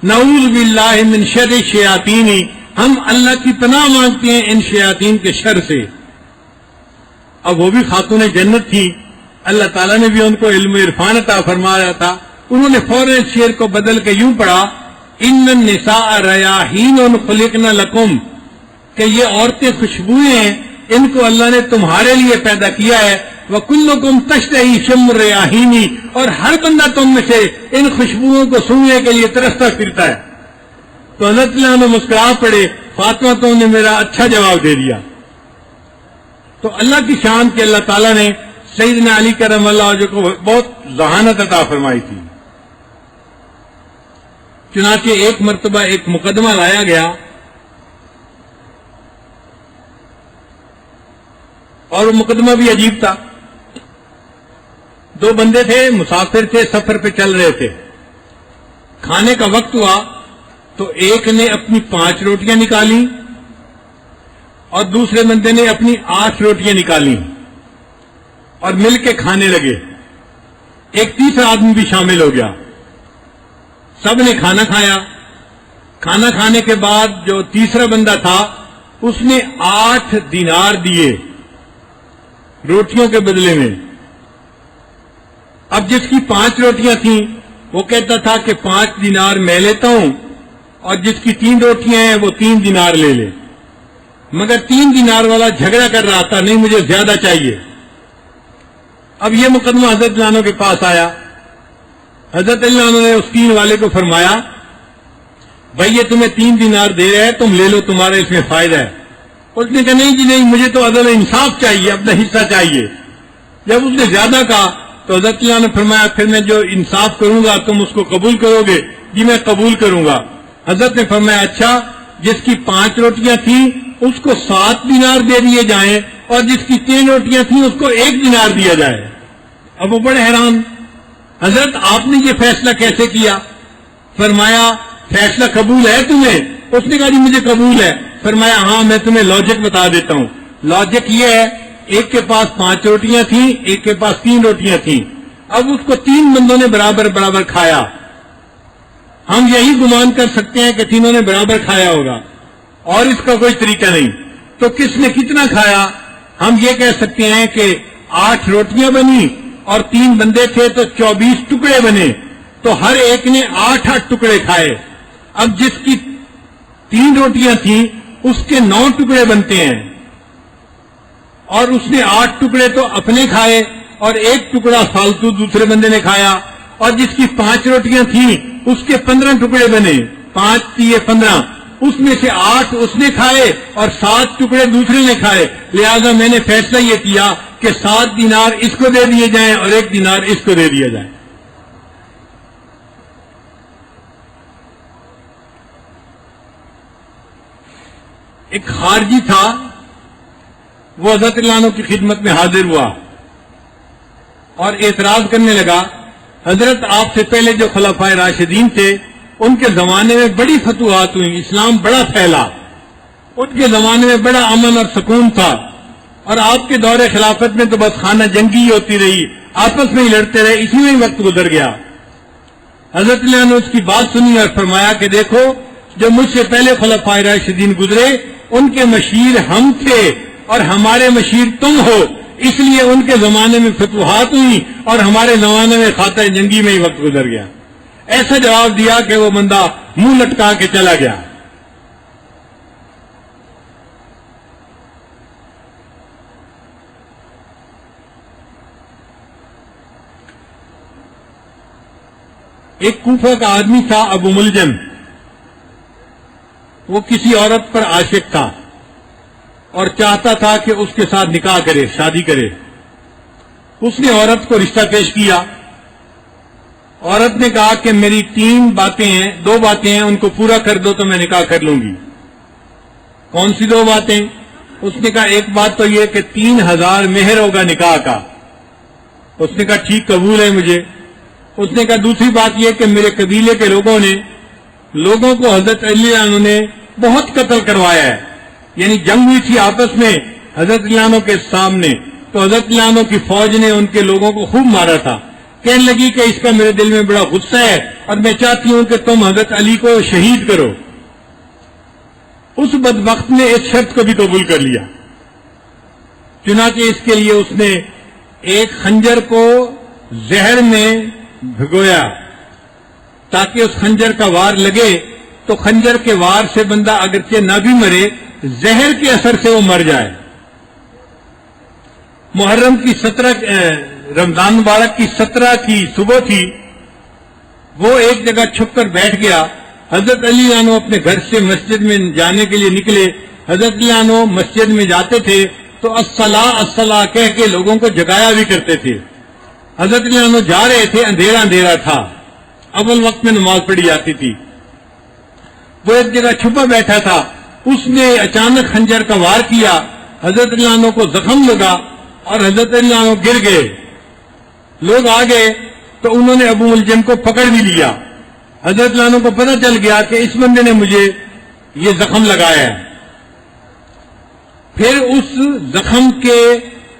نعوذ باللہ من شر الشیاطین، ہم اللہ کی پناہ مانگتے ہیں ان شیاطین کے شر سے۔ اب وہ بھی خاتون جنت تھی، اللہ تعالیٰ نے بھی ان کو علم عرفان عطا فرمایا تھا، انہوں نے فوراً اس شعر کو بدل کے یوں پڑھا ان النساء ریاحین خلقن لکم، کہ یہ عورتیں خوشبوئیں ہیں، ان کو اللہ نے تمہارے لیے پیدا کیا ہے، وَكُلُّكُمْ تَشْتَهِي شَمُّ الرَّيَاحِينِ، اور ہر بندہ تم میں سے ان خوشبوؤں کو سونگنے کے لیے ترستا پھرتا ہے۔ تو حضرت علی عنہ مسکرا پڑے، فاطمہ تم نے میرا اچھا جواب دے دیا۔ تو اللہ کی شان کہ اللہ تعالیٰ نے سیدنا علی کرم اللہ وجہ کو بہت ذہانت عطا فرمائی تھی۔ چنانچہ ایک مرتبہ ایک مقدمہ لایا گیا، اور وہ مقدمہ بھی عجیب تھا. دو بندے تھے، مسافر تھے، سفر پہ چل رہے تھے. کھانے کا وقت ہوا تو ایک نے اپنی 5 روٹیاں نکالی اور دوسرے بندے نے اپنی 8 روٹیاں نکالی اور مل کے کھانے لگے. ایک تیسرا آدمی بھی شامل ہو گیا. سب نے کھانا کھایا. کھانا کھانے کے بعد جو تیسرا بندہ تھا اس نے 8 دینار دیے روٹیوں کے بدلے میں. اب جس کی 5 روٹیاں تھیں وہ کہتا تھا کہ 5 دینار میں لیتا ہوں اور جس کی 3 روٹیاں ہیں وہ 3 دینار لے لے. مگر 3 دینار والا جھگڑا کر رہا تھا، نہیں مجھے زیادہ چاہیے. اب یہ مقدمہ حضرت علی عنہ کے پاس آیا. حضرت علی عنہ نے اس 3 والے کو فرمایا بھائی یہ تمہیں 3 دینار دے رہا ہے، تم لے لو، تمہارا اس میں فائدہ ہے. اس نے کہا نہیں جی نہیں، مجھے تو عدل و انصاف چاہیے، اپنا حصہ چاہیے. جب اس نے زیادہ کہا تو حضرت علی عنہ نے فرمایا پھر میں جو انصاف کروں گا تم اس کو قبول کرو گے؟ جی میں قبول کروں گا. حضرت نے فرمایا اچھا، جس کی 5 روٹیاں تھیں اس کو 7 دینار دے دیے جائیں اور جس کی 3 روٹیاں تھیں اس کو 1 دینار دیا جائے. اب وہ بڑے حیران، حضرت آپ نے یہ فیصلہ کیسے کیا؟ فرمایا فیصلہ قبول ہے تمہیں؟ اس نے کہا جی مجھے قبول ہے. فرمایا ہاں میں تمہیں لاجک بتا دیتا ہوں. لاجک یہ ہے، ایک کے پاس 5 روٹیاں تھیں، ایک کے پاس 3 روٹیاں تھیں. اب اس کو 3 بندوں نے برابر برابر کھایا. ہم یہی گمان کر سکتے ہیں کہ تینوں نے برابر کھایا ہوگا اور اس کا کوئی طریقہ نہیں. تو کس نے کتنا کھایا؟ ہم یہ کہہ سکتے ہیں کہ 8 روٹیاں بنی اور 3 بندے تھے تو 24 ٹکڑے بنے، تو ہر ایک نے 8 ٹکڑے کھائے. اب جس کی 3 روٹیاں تھیں اس کے 9 ٹکڑے بنتے ہیں اور اس نے 8 ٹکڑے تو اپنے کھائے اور 1 ٹکڑا فالتو دوسرے بندے نے کھایا. اور جس کی 5 روٹیاں تھیں اس کے 15 ٹکڑے بنے، 5 تیے 15، اس میں سے 8 اس نے کھائے اور 7 ٹکڑے دوسرے نے کھائے. لہذا میں نے فیصلہ یہ کیا کہ 7 دینار اس کو دے دیے جائیں اور 1 دینار اس کو دے دیا جائے. ایک خارجی تھا، وہ حضرت علی عنہ کی خدمت میں حاضر ہوا اور اعتراض کرنے لگا حضرت آپ سے پہلے جو خلفائے راشدین تھے ان کے زمانے میں بڑی فتوحات ہوئی، اسلام بڑا پھیلا، ان کے زمانے میں بڑا امن اور سکون تھا، اور آپ کے دور خلافت میں تو بس خانہ جنگی ہوتی رہی، آپس میں ہی لڑتے رہے، اسی میں ہی وقت گزر گیا. حضرت علی عنہ اس کی بات سنی اور فرمایا کہ دیکھو جو مجھ سے پہلے خلفائے راشدین گزرے ان کے مشیر ہم تھے اور ہمارے مشیر تم ہو، اس لیے ان کے زمانے میں فتوحات ہوئی اور ہمارے زمانے میں خاطر جنگی میں ہی وقت گزر گیا. ایسا جواب دیا کہ وہ بندہ منہ لٹکا کے چلا گیا. ایک کوفہ کا آدمی تھا ابو ملجم، وہ کسی عورت پر عاشق تھا اور چاہتا تھا کہ اس کے ساتھ نکاح کرے، شادی کرے. اس نے عورت کو رشتہ پیش کیا. عورت نے کہا کہ میری 3 باتیں ہیں، 2 باتیں ہیں، ان کو پورا کر دو تو میں نکاح کر لوں گی. کون سی 2 باتیں؟ اس نے کہا ایک بات تو یہ کہ 3000 مہر ہوگا نکاح کا. اس نے کہا ٹھیک، قبول ہے مجھے. اس نے کہا دوسری بات یہ کہ میرے قبیلے کے لوگوں کو حضرت علی عنہ نے بہت قتل کروایا ہے، یعنی جنگ ہوئی تھی آپس میں حضرت علی عنہ کے سامنے، تو حضرت علی عنہ کی فوج نے ان کے لوگوں کو خوب مارا تھا. کہنے لگی کہ اس کا میرے دل میں بڑا غصہ ہے اور میں چاہتی ہوں کہ تم حضرت علی کو شہید کرو. اس بدبخت نے اس شرط کو بھی قبول کر لیا. چنانچہ اس کے لیے اس نے ایک خنجر کو زہر میں بھگویا تاکہ اس خنجر کا وار لگے تو خنجر کے وار سے بندہ اگرچہ نہ بھی مرے، زہر کے اثر سے وہ مر جائے. محرم کی 17 رمضان مبارک کی 17 کی صبح تھی. وہ ایک جگہ چھپ کر بیٹھ گیا. حضرت علی عنہ اپنے گھر سے مسجد میں جانے کے لیے نکلے. حضرت علی عنہ مسجد میں جاتے تھے تو الصلاۃ الصلاۃ کہہ کے لوگوں کو جگایا بھی کرتے تھے. حضرت علی عنہ جا رہے تھے، اندھیرا تھا، اول وقت میں نماز پڑھی جاتی تھی. وہ ایک جگہ چھپا بیٹھا تھا. اس نے اچانک خنجر کا وار کیا حضرت اللہ عنہ کو زخم لگا اور حضرت اللہ عنہ گر گئے. لوگ آ گئے تو انہوں نے ابو ملجم کو پکڑ بھی لیا. حضرت اللہ عنہ کو پتہ چل گیا کہ اس بندے نے مجھے یہ زخم لگایا ہے. پھر اس زخم کے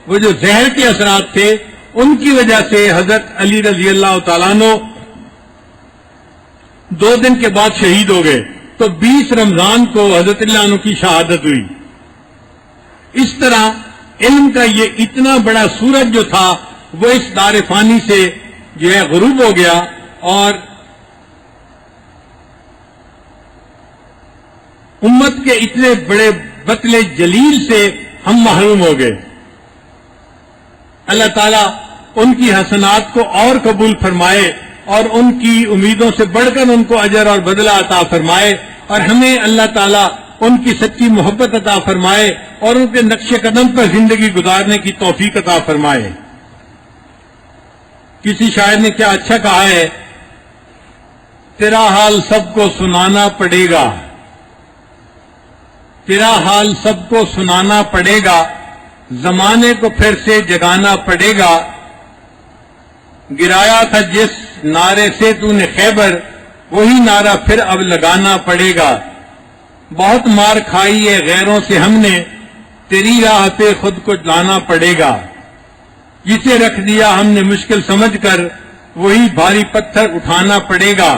وہ جو زہر کے اثرات تھے ان کی وجہ سے حضرت علی رضی اللہ تعالیٰ عنہ 2 دن کے بعد شہید ہو گئے. تو 20 رمضان کو حضرت اللہ عنہ کی شہادت ہوئی. اس طرح علم کا یہ اتنا بڑا سورج جو تھا وہ اس دار فانی سے جو ہے غروب ہو گیا اور امت کے اتنے بڑے بطل جلیل سے ہم محروم ہو گئے. اللہ تعالیٰ ان کی حسنات کو اور قبول فرمائے اور ان کی امیدوں سے بڑھ کر ان کو اجر اور بدلہ عطا فرمائے اور ہمیں اللہ تعالیٰ ان کی سچی محبت عطا فرمائے اور ان کے نقش قدم پر زندگی گزارنے کی توفیق عطا فرمائے. کسی شاعر نے کیا اچھا کہا ہے، تیرا حال سب کو سنانا پڑے گا، تیرا حال سب کو سنانا پڑے گا، زمانے کو پھر سے جگانا پڑے گا. گرایا تھا جس نعرے سے تو نے خیبر، وہی نعرہ پھر اب لگانا پڑے گا. بہت مار کھائی ہے غیروں سے ہم نے، تیری راہ پہ خود کو لانا پڑے گا. جسے رکھ دیا ہم نے مشکل سمجھ کر، وہی بھاری پتھر اٹھانا پڑے گا.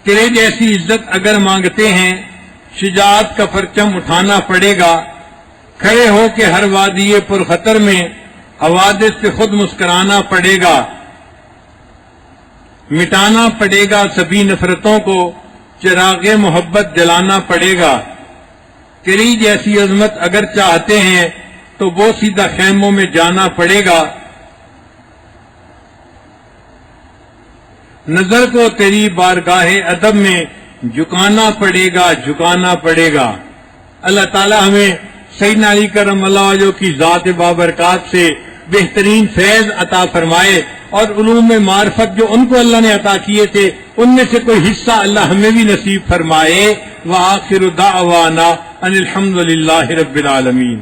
تیرے جیسی عزت اگر مانگتے ہیں، شجاعت کا پرچم اٹھانا پڑے گا. کھڑے ہو کے ہر وادی پر خطر میں حوادث سے خود مسکرانا پڑے گا. مٹانا پڑے گا سبھی نفرتوں کو، چراغ محبت جلانا پڑے گا. تیری جیسی عظمت اگر چاہتے ہیں تو وہ سیدھا خیموں میں جانا پڑے گا. نظر کو تیری بارگاہ ادب میں جھکانا پڑے گا، جھکانا پڑے گا. اللہ تعالی ہمیں سیدنا علی کرم اللہ وجہہ کی ذات بابرکات سے بہترین فیض عطا فرمائے اور علوم معرفت جو ان کو اللہ نے عطا کیے تھے ان میں سے کوئی حصہ اللہ ہمیں بھی نصیب فرمائے. وآخر دعوانا ان الحمد للہ رب العالمین.